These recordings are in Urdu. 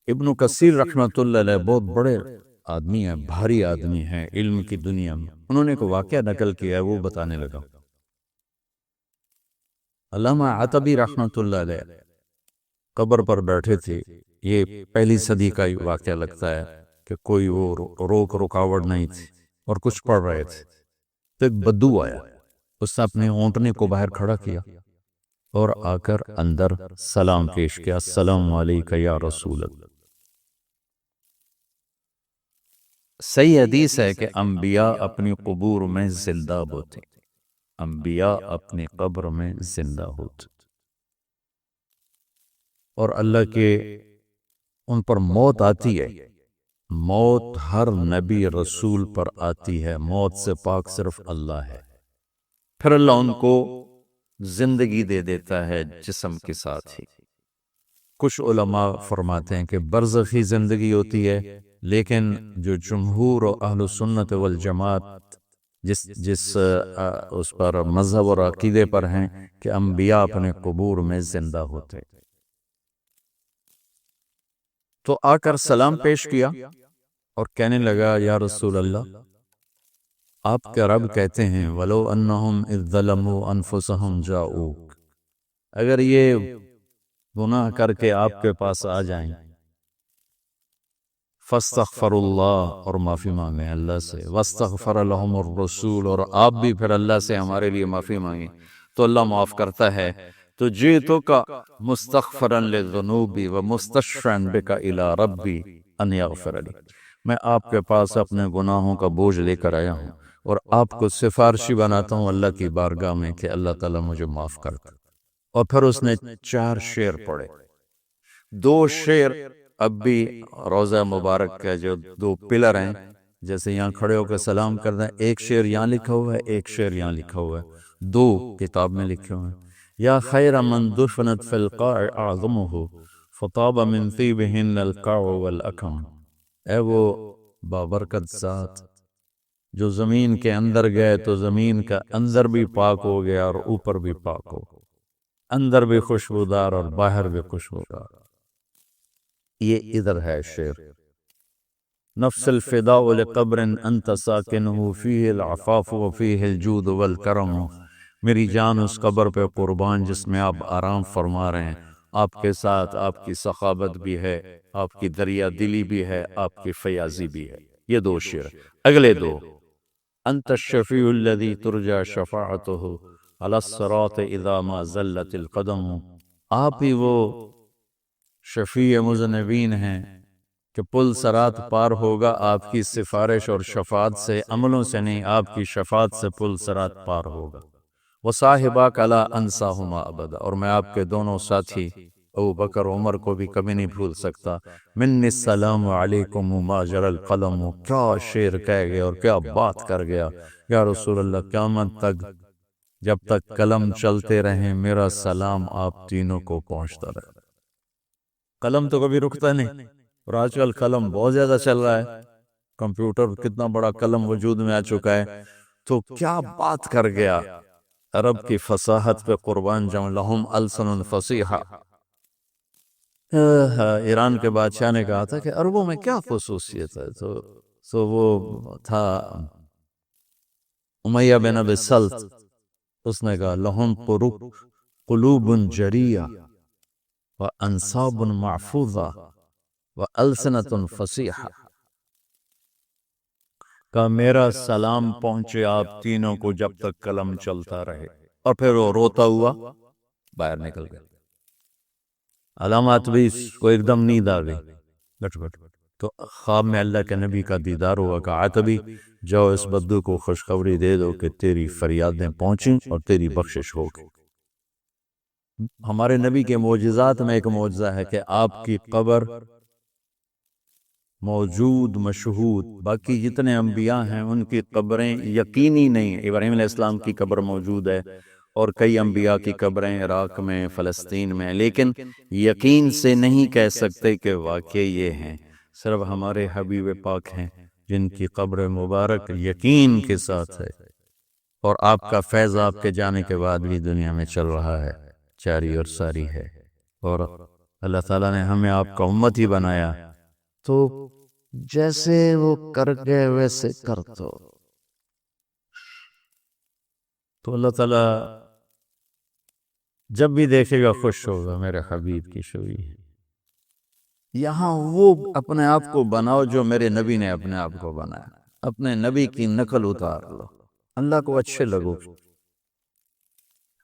ابن کثیر رحمۃ اللہ علیہ بہت بڑے آدمی ہیں، بھاری آدمی ہیں علم کی دنیا میں، انہوں نے ایک واقعہ نقل کیا ہے، وہ بتانے لگا۔ علامہ عتبی رحمۃ اللہ علیہ قبر پر بیٹھے تھے، یہ پہلی صدی کا ہی واقعہ لگتا ہے کہ کوئی وہ رکاوٹ نہیں تھی اور کچھ پڑھ رہے تھے، تو ایک بدو آیا، اس نے اپنے اونٹنے کو باہر کھڑا کیا اور آ کر اندر سلام پیش کیا، السلام علیکہ یا رسول اللہ۔ صحیح حدیث ہے کہ انبیاء اپنی قبور میں زندہ ہوتے، انبیاء اپنی قبر میں زندہ ہوتے، اور اللہ کے ان پر موت آتی ہے، موت ہر نبی رسول پر آتی ہے، موت سے پاک صرف اللہ ہے، پھر اللہ ان کو زندگی دے دیتا ہے جسم کے ساتھ ہی۔ کچھ علماء فرماتے ہیں کہ برزخی زندگی ہوتی ہے، لیکن جو جمہور و اہل سنت والجماعت جس اس پر مذہب اور عقیدے پر ہیں کہ انبیاء اپنے قبور میں زندہ ہوتے، تو آ کر سلام پیش کیا اور کہنے لگا یا رسول اللہ، آپ کے رب کہتے ہیں وَلَوْ أَنَّهُمْ إِذْ ظَلَمُوا أَنفُسَهُمْ جَاءُوكَ، اگر یہ گناہ کر کے آپ کے پاس آ جائیں فَاسْتَغْفَرُوا اللَّهَ، اور معافی مانگیں اللہ سے، وَاسْتَغْفَرَ لَهُمُ الرَّسُولُ، اور آپ بھی پھر اللہ سے ہمارے لیے معافی مانگیں تو اللہ معاف کرتا ہے، تو جِئْتُكَ مُسْتَغْفِرًا لِلذُّنُوبِ وَمُسْتَشْفِعًا بِكَ إِلَىٰ رَبِّي أَنْ يَغْفِرَ لِي، میں آپ کے پاس اپنے گناہوں کا بوجھ لے کر آیا ہوں اور آپ کو سفارشی بناتا ہوں اللہ کی بارگاہ میں کہ اللہ تعالیٰ مجھے معاف کرتا۔ اور پھر اس نے 4 شعر پڑھے، 2 شعر اب بھی روضہ مبارک کا جو 2 پلر ہیں، جیسے یہاں کھڑے ہو کے سلام کرنا ہے، ایک شعر یہاں لکھا ہوا ہے، ایک شعر یہاں لکھا ہوا ہے، 2 کتاب میں لکھے ہوئے ہیں۔ یا خیر من دفنت فی القاع اعظمہ فطاب من طیبہن القاع والاکم، اے وہ بابرکت ذات جو زمین کے اندر گئے تو زمین کا اندر بھی پاک ہو گیا اور اوپر بھی پاک ہو، اندر بھی خوشبودار اور باہر بھی خوشبودار۔ یہ ادھر ہے شعر، نفس الفداء لقبر انت ساکنہ فیہ العفاف وفیہ الجود والکرم، میری جان اس قبر پہ قربان جس میں آپ آرام فرما رہے ہیں، آپ کے ساتھ آپ کی سخاوت بھی ہے، آپ کی دریا دلی بھی ہے، آپ کی فیاضی بھی ہے۔ یہ 2 شعر۔ اگلے 2، انت الشفیع الذی ترجى شفاعتہ علی الصراط اذا ما زلت القدم، آپ ہی وہ شفیع مذنبین ہیں کہ پل صراط پار ہوگا آپ کی سفارش اور شفاعت سے، عملوں سے نہیں، آپ کی شفاعت سے پل صراط پار ہوگا۔ وصاحباک لا انساہما ابدا، اور میں آپ کے دونوں ساتھی ابو بکر عمر کو بھی کبھی نہیں بھول سکتا۔ منی السلام علیکم ما جرى القلم، کیا شعر کہہ گیا اور کیا بات کر گیا، یا رسول اللہ قیامت تک جب تک قلم چلتے رہیں میرا سلام آپ تینوں کو پہنچتا رہے۔ قلم تو کبھی رکتا نہیں، اور آج کل قلم بہت زیادہ چل رہا ہے، کمپیوٹر کتنا بڑا قلم وجود میں آ چکا ہے، تو کیا بات کر گیا، عرب کی فصاحت پہ قربان جاؤں، لہم السن فصیحہ۔ ایران کے بادشاہ نے کہا تھا کہ عربوں میں کیا خصوصیت ہے، تو وہ تھا امیہ بن ابی سلط، اس نے کہا لہم قلوب جریہ وانصاب محفوظہ والسنۃ فصیحہ، کہ میرا سلام پہنچے آپ تینوں کو جب تک قلم چلتا رہے، اور پھر وہ روتا ہوا باہر نکل گیا۔ علامات بھی کو ایک دم نیند آ گئی، گٹ گٹ، تو خواب میں اللہ کے نبی کا دیدار ہوا کہ عتبی جاؤ اس بدو کو خوشخبری دے دو کہ تیری فریادیں پہنچیں اور تیری بخشش ہوگی۔ ہمارے نبی کے معجزات میں ایک معجزہ ہے کہ آپ کی قبر موجود مشہود، باقی جتنے انبیاء ہیں ان کی قبریں یقینی نہیں، ابراہیم علیہ السلام کی قبر موجود ہے اور کئی انبیاء کی قبریں عراق میں، فلسطین میں، لیکن یقین سے نہیں کہہ سکتے کہ واقعی یہ ہیں، صرف ہمارے حبیب پاک ہیں جن کی قبر مبارک یقین کے ساتھ ہے، اور آپ کا فیض آپ کے جانے کے بعد بھی دنیا میں چل رہا ہے، جاری اور ساری ہے، اور اللہ تعالیٰ نے ہمیں آپ کا امت ہی بنایا، تو جیسے وہ کر گئے ویسے کر دو۔ تو اللہ تعالیٰ جب بھی دیکھے گا خوش ہوگا، میرے حبیب کی شوئی ہے۔ یہاں وہ اپنے آپ کو بناؤ جو میرے نبی نے اپنے آپ کو بنایا، اپنے نبی کی نقل اتار لو، اللہ کو اچھے لگو۔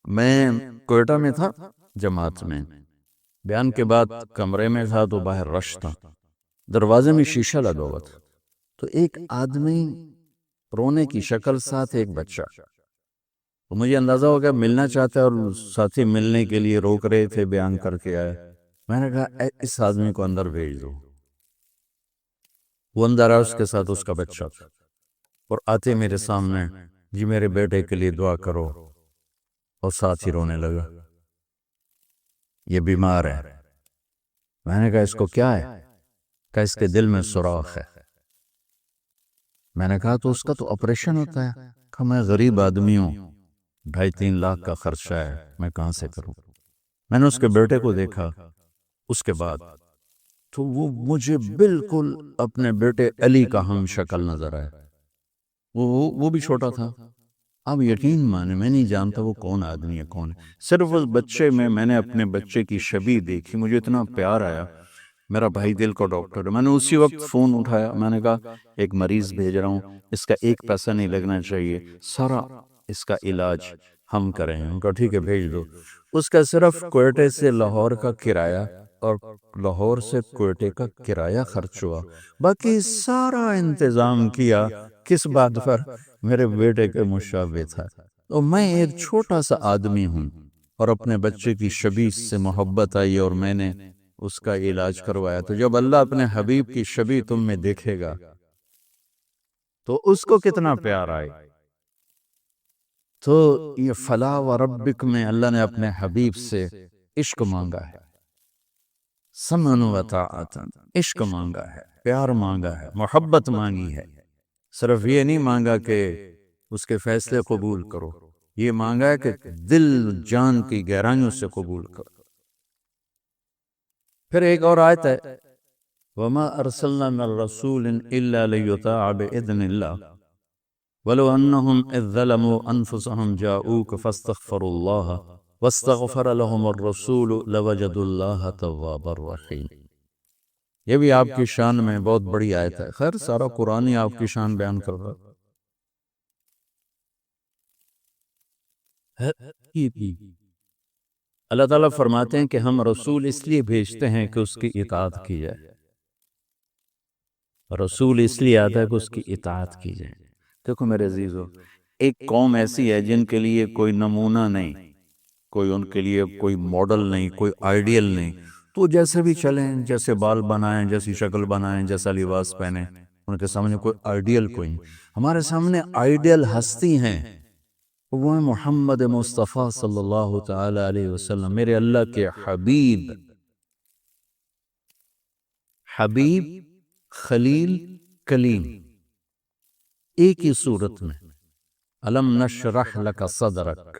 میں کوئٹہ میں تھا جماعت میں، بیان کے بعد کمرے میں تھا تو باہر رش تھا، دروازے میں شیشہ لگا ہوا تھا، تو ایک آدمی رونے کی شکل ساتھ ایک بچہ، تو مجھے اندازہ ہو گیا ملنا چاہتا ہے، اور ساتھی ملنے کے لیے روک رہے تھے، بیان کر کے آئے۔ میں نے کہا اس آدمی کو اندر بھیج دو۔ وہ اندر آیا، اس کے ساتھ اس کا بچہ تھا، اور آتے میرے سامنے، جی میرے بیٹے کے لیے دعا کرو، اور ساتھ ہی رونے لگا، یہ بیمار ہے۔ میں نے کہا اس کو کیا ہے؟ کہ اس کے دل میں سوراخ ہے۔ میں نے کہا تو اس کا تو آپریشن ہوتا ہے۔ کہ میں غریب آدمی ہوں، 2.5-3 لاکھ کا خرچہ ہے، میں کہاں سے کروں؟ میں نے اس کے بیٹے کو دیکھا، اس کے بعد تو وہ مجھے بالکل اپنے بیٹے علی کا ہم شکل نظر آیا۔ وہ بھی چھوٹا تھا۔ آپ یقین مانے میں نہیں جانتا وہ کون آدمی ہے، کون ہے، صرف اس بچے میں نے اپنے بچے کی شبیہ دیکھی، مجھے اتنا پیار آیا۔ میرا بھائی دل کو ڈاکٹر ہے، میں نے اسی وقت فون اٹھایا، میں نے کہا ایک مریض بھیج رہا ہوں، اس کا ایک پیسہ نہیں لگنا چاہیے، سارا اس کا علاج ہم کریں گے۔ ان کا ٹھیک ہے بھیج دو۔ اس کا صرف کوئٹے سے لاہور کا کرایہ اور لاہور سے کوئٹے کا کرایہ خرچ ہوا، باقی سارا انتظام کیا کس بات پر؟ میرے بیٹے کے مشابہ تھا۔ تو میں ایک چھوٹا سا آدمی ہوں، اور اپنے بچے کی شبیہ سے محبت آئی اور میں نے اس کا علاج کروایا۔ تو جب اللہ اپنے حبیب کی شبیہ تم میں دیکھے گا تو اس کو کتنا پیار آئے۔ تو یہ فلا وربک میں اللہ نے اپنے حبیب سے عشق مانگا ہے، سمعن و طاعت، عشق مانگا ہے، پیار مانگا ہے، محبت مانگی ہے۔ صرف یہ نہیں مانگا کہ اس کے فیصلے قبول کرو، یہ مانگا ہے کہ دل جان کی گہرائیوں سے قبول کرو۔ پھر ایک اور آیت ہے، وَمَا أَرْسَلْنَا مِن رَّسُولٍ إِلَّا لِيُطَاعَ بِإِذْنِ اللَّهِ وَلَوْ أَنَّهُمْ إِذْ ظَلَمُوا أَنفُسَهُمْ جَاءُوكَ فَاسْتَغْفَرُوا اللَّهَ وَاسْتَغْفَرَ لَهُمُ الرَّسُولُ لَوَجَدُوا اللَّهَ تَوَّابًا رَّحِيمًا۔ یہ بھی آپ کی شان میں بہت بڑی آیت ہے، خیر سارا قرآن ہی آپ کی شان بیان کر رہا ہے۔ اللہ تعالیٰ فرماتے ہیں کہ ہم رسول اس لیے بھیجتے ہیں کہ اس کی اطاعت کی جائے، رسول اس لیے آتا ہے کہ اس کی اطاعت کی جائے۔ دیکھو میرے عزیزو، ایک قوم ایسی ہے جن کے لیے کوئی نمونہ نہیں، کوئی ان کے لیے کوئی ماڈل نہیں، کوئی آئیڈیل نہیں، تو جیسے بھی چلیں، جیسے بال بنائیں، جیسی شکل بنائیں، جیسا لباس پہنیں، ان کے سامنے کوئی آئیڈیل کوئی نہیں۔ ہمارے سامنے آئیڈیل ہستی ہیں، وہ ہے محمد مصطفیٰ صلی اللہ تعالی علیہ وسلم، میرے اللہ کے حبیب۔ حبیب، خلیل، کلیم، ایک ہی صورت میں۔ الم نشرح لک صدرک۔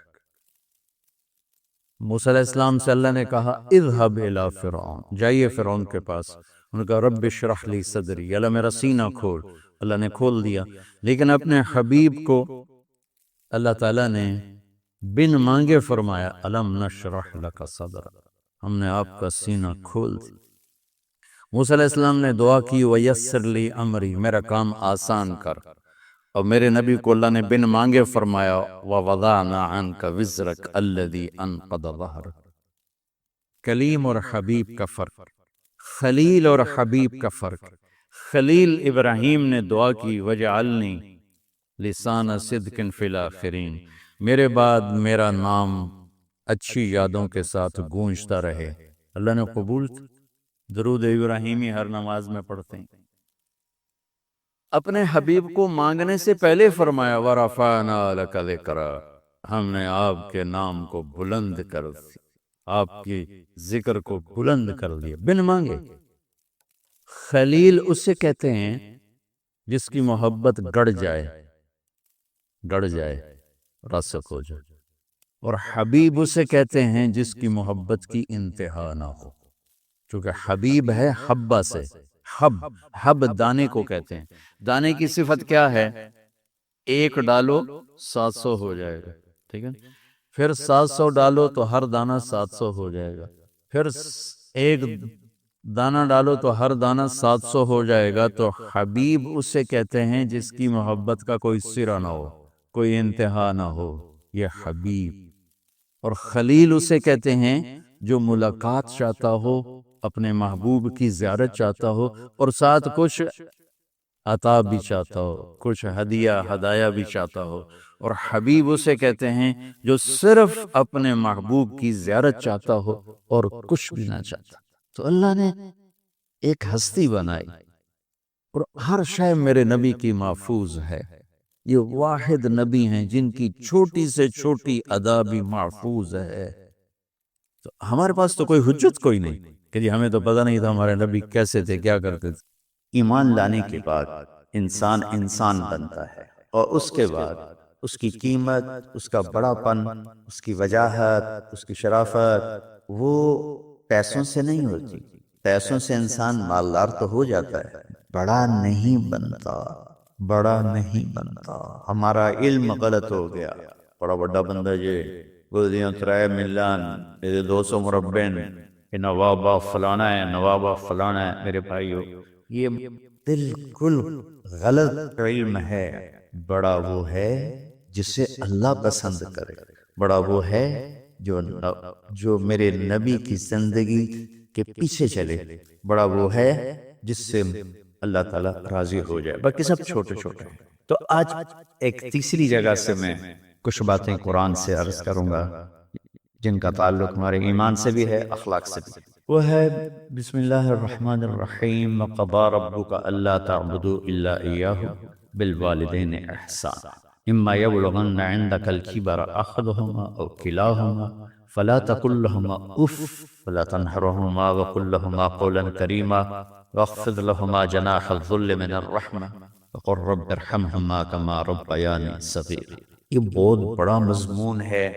موسیٰ علیہ السلام سے اللہ نے کہا اذهب الی فرعون، جائیے فرعون کے پاس۔ انہوں نے کہا رب اشرح لی صدری، اللہ میرا سینہ کھول۔ اللہ نے کھول دیا، لیکن اپنے حبیب کو اللہ تعالیٰ نے بن مانگے فرمایا الم نشرح لک صدرک، ہم نے آپ کا سینہ کھول دیا۔ موسیٰ علیہ السلام نے دعا کی ویسر لی امری، میرا کام آسان کر، اور میرے نبی کو اللہ نے بن مانگے فرمایا وَوَضَعْنَا عَنْكَ وِزْرَكَ الَّذِي أَنْقَضَ ظَهْرَكَ۔ کلیم اور حبیب کا فرق، خلیل اور حبیب کا فرق۔ خلیل ابراہیم نے دعا کی وَجْعَلْنِي لِسَانَ صِدْقٍ فِي الْآخِرِينَ، میرے بعد میرا نام اچھی یادوں کے ساتھ گونجتا رہے۔ اللہ نے قبول کی۔ درود ابراہیمی ہر نماز میں پڑھتے ہیں۔ اپنے حبیب کو مانگنے سے پہلے فرمایا وَرَفَعْنَا لَكَ ذِكْرَا، ہم نے آپ کے نام کو بلند کر دیا، آپ کی ذکر کو بلند کر دیا بن مانگے۔ خلیل اسے کہتے ہیں جس کی محبت گڑ جائے راسخ ہو جائے، اور حبیب اسے کہتے ہیں جس کی محبت کی انتہا نہ ہو۔ چونکہ حبیب ہے حبہ سے، حب دانے کو کہتے ہیں۔ دانے کی صفت کیا ہے؟ ایک ڈالو 700 ہو جائے گا، ٹھیک ہے، پھر 700 ڈالو تو ہر دانہ 700 ہو جائے گا، پھر ایک دانہ ڈالو تو ہر دانہ 700 ہو جائے گا۔ تو حبیب اسے کہتے ہیں جس کی محبت کا کوئی سرا نہ ہو، کوئی انتہا نہ ہو، یہ حبیب۔ اور خلیل اسے کہتے ہیں جو ملاقات چاہتا ہو، اپنے محبوب کی زیارت چاہتا ہو، اور ساتھ کچھ عطا بھی چاہتا ہو، کچھ ہدیہ ہدایہ بھی چاہتا ہو۔ اور حبیب اسے کہتے ہیں جو صرف اپنے محبوب کی زیارت چاہتا ہو اور کچھ بھی نہ چاہتا۔ تو اللہ نے ایک ہستی بنائی اور ہر شے میرے نبی کی محفوظ ہے۔ یہ واحد نبی ہیں جن کی چھوٹی سے چھوٹی ادا بھی محفوظ ہے۔ تو ہمارے پاس تو کوئی حجت کوئی نہیں کہ جی ہمیں تو پتہ نہیں تھا ہمارے نبی کیسے تھے، کیا کرتے تھے۔ ایمان لانے کے بعد انسان انسان بنتا ہے، اور اس کے بعد اس کی قیمت، اس کا بڑا پن، اس کی وجاہت، اس کی شرافت وہ پیسوں سے نہیں ہوتی۔ پیسوں سے انسان مالدار تو ہو جاتا ہے، بڑا نہیں بنتا، بڑا نہیں بنتا۔ ہمارا علم غلط ہو گیا، بڑا بڑا بندہ جی گلدیاں ترائے ملان میرے 200 مربین، یہ نوابہ فلانا ہے، نوابہ فلانا ہے۔ میرے بھائیو، یہ بالکل غلط علم ہے۔ بڑا وہ ہے جسے اللہ پسند کرے، بڑا وہ ہے جو میرے نبی کی زندگی کے پیچھے چلے، بڑا وہ ہے جس سے اللہ تعالیٰ راضی ہو جائے۔ باقی سب چھوٹے چھوٹے ہیں۔ تو آج ایک تیسری جگہ سے میں کچھ باتیں قرآن سے عرض کروں گا جن کا تعلق ہمارے ایمان سے بھی ہے، اخلاق سے بھی۔ وہ ہے بسم اللہ الرحمن الرحیم، وقضى ربك الا تعبدوا الا اياه بالوالدين احسانا اما يبلغن عندك الكبر احدهما او كلاهما فلا تقل لهما اف ولا تنهرهما وقل لهما قولا كريما واخفض لهما جناح الذل من الرحمة وقل رب ارحمهما كما ربياني صغيرا۔ یہ بہت بڑا مضمون ہے۔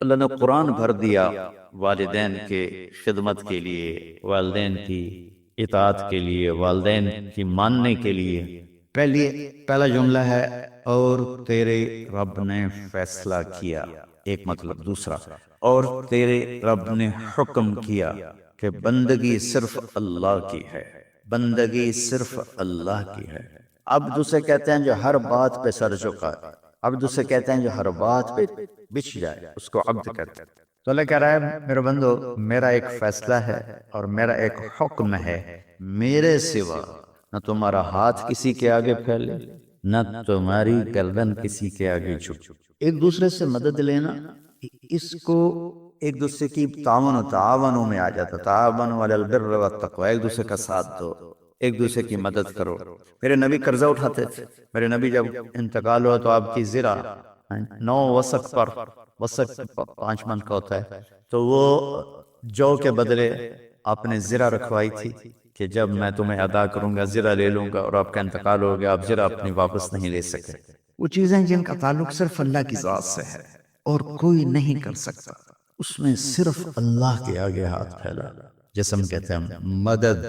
اللہ نے قرآن بھر دیا والدین کے خدمت کے لیے، والدین کی اطاعت کے لیے، والدین کی ماننے کے لیے۔ پہلا جملہ ہے اور تیرے رب نے فیصلہ کیا، ایک مطلب۔ دوسرا، اور تیرے رب نے حکم کیا کہ بندگی صرف اللہ کی ہے، بندگی صرف اللہ کی ہے۔ عبد اسے کہتے ہیں جو ہر بات پہ سر جھکا ہے، عبد اسے کہتے ہیں جو ہر بات پہ بچھ جائے، اس کو عبد کہتے ہیں۔ تو اللہ کہہ رہا ہے میرے بندو، میرا ایک فیصلہ ہے اور میرا ایک حکم ہے، میرے سوا نہ تمہارا ہاتھ کسی کے آگے پھیلے، نہ تمہاری گردن کسی کے آگے جھک۔ ایک دوسرے سے مدد لینا، اس کو ایک دوسرے کی تعاونوں میں آ جاتا، تعاونوا علی البر والتقوی، ایک دوسرے کا ساتھ دو، ایک دوسرے کی مدد کرو۔ میرے نبی قرضہ اٹھاتے تھے، میرے نبی جب انتقال ہوا تو آپ کی زرہ 9 وسق پر، وسق 5 من کا ہوتا ہے، تو وہ جو کے بدلے آپ نے زرہ رکھوائی تھی کہ جب میں تمہیں ادا کروں گا زرہ لے لوں گا، اور آپ کا انتقال ہو گیا، آپ زرہ اپنی واپس نہیں لے سکے۔ وہ چیزیں جن کا تعلق صرف اللہ کی ذات سے ہے اور کوئی نہیں کر سکتا، اس میں صرف اللہ کے آگے ہاتھ پھیلا۔ جیسے ہم کہتے ہیں مدد،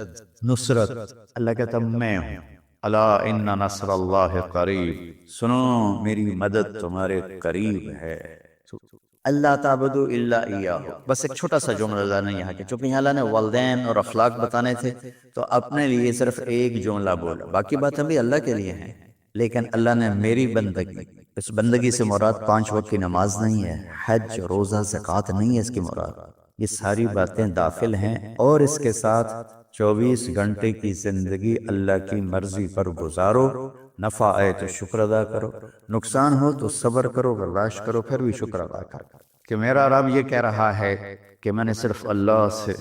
نصرت، اللہ کہتا ہے میں ہوں، الا ان نصر اللہ قریب، سنو میری مدد تمہارے قریب ہے۔ اللہ تعبدوا الا ایاہ، بس ایک چھوٹا سا جملہ اللہ نے یہاں کہ چونکہ یہاں اللہ نے والدین اور اخلاق بتانے تھے تو اپنے لیے صرف ایک جملہ بولا، باقی باتیں بھی اللہ کے لیے ہیں، لیکن اللہ نے میری بندگی، اس بندگی سے مراد 5 وقت کی نماز نہیں ہے، حج، روزہ، زکوٰۃ نہیں ہے اس کی مراد، یہ ساری باتیں داخل ہیں۔ اور اس کے ساتھ 24 گھنٹے کی زندگی اللہ کی مرضی پر گزارو، نفع آئے تو شکر ادا کرو، نقصان ہو تو صبر کرو، برداشت کرو، پھر بھی شکر ادا کرو کہ میرا رب یہ کہہ رہا ہے کہ میں نے صرف اللہ سے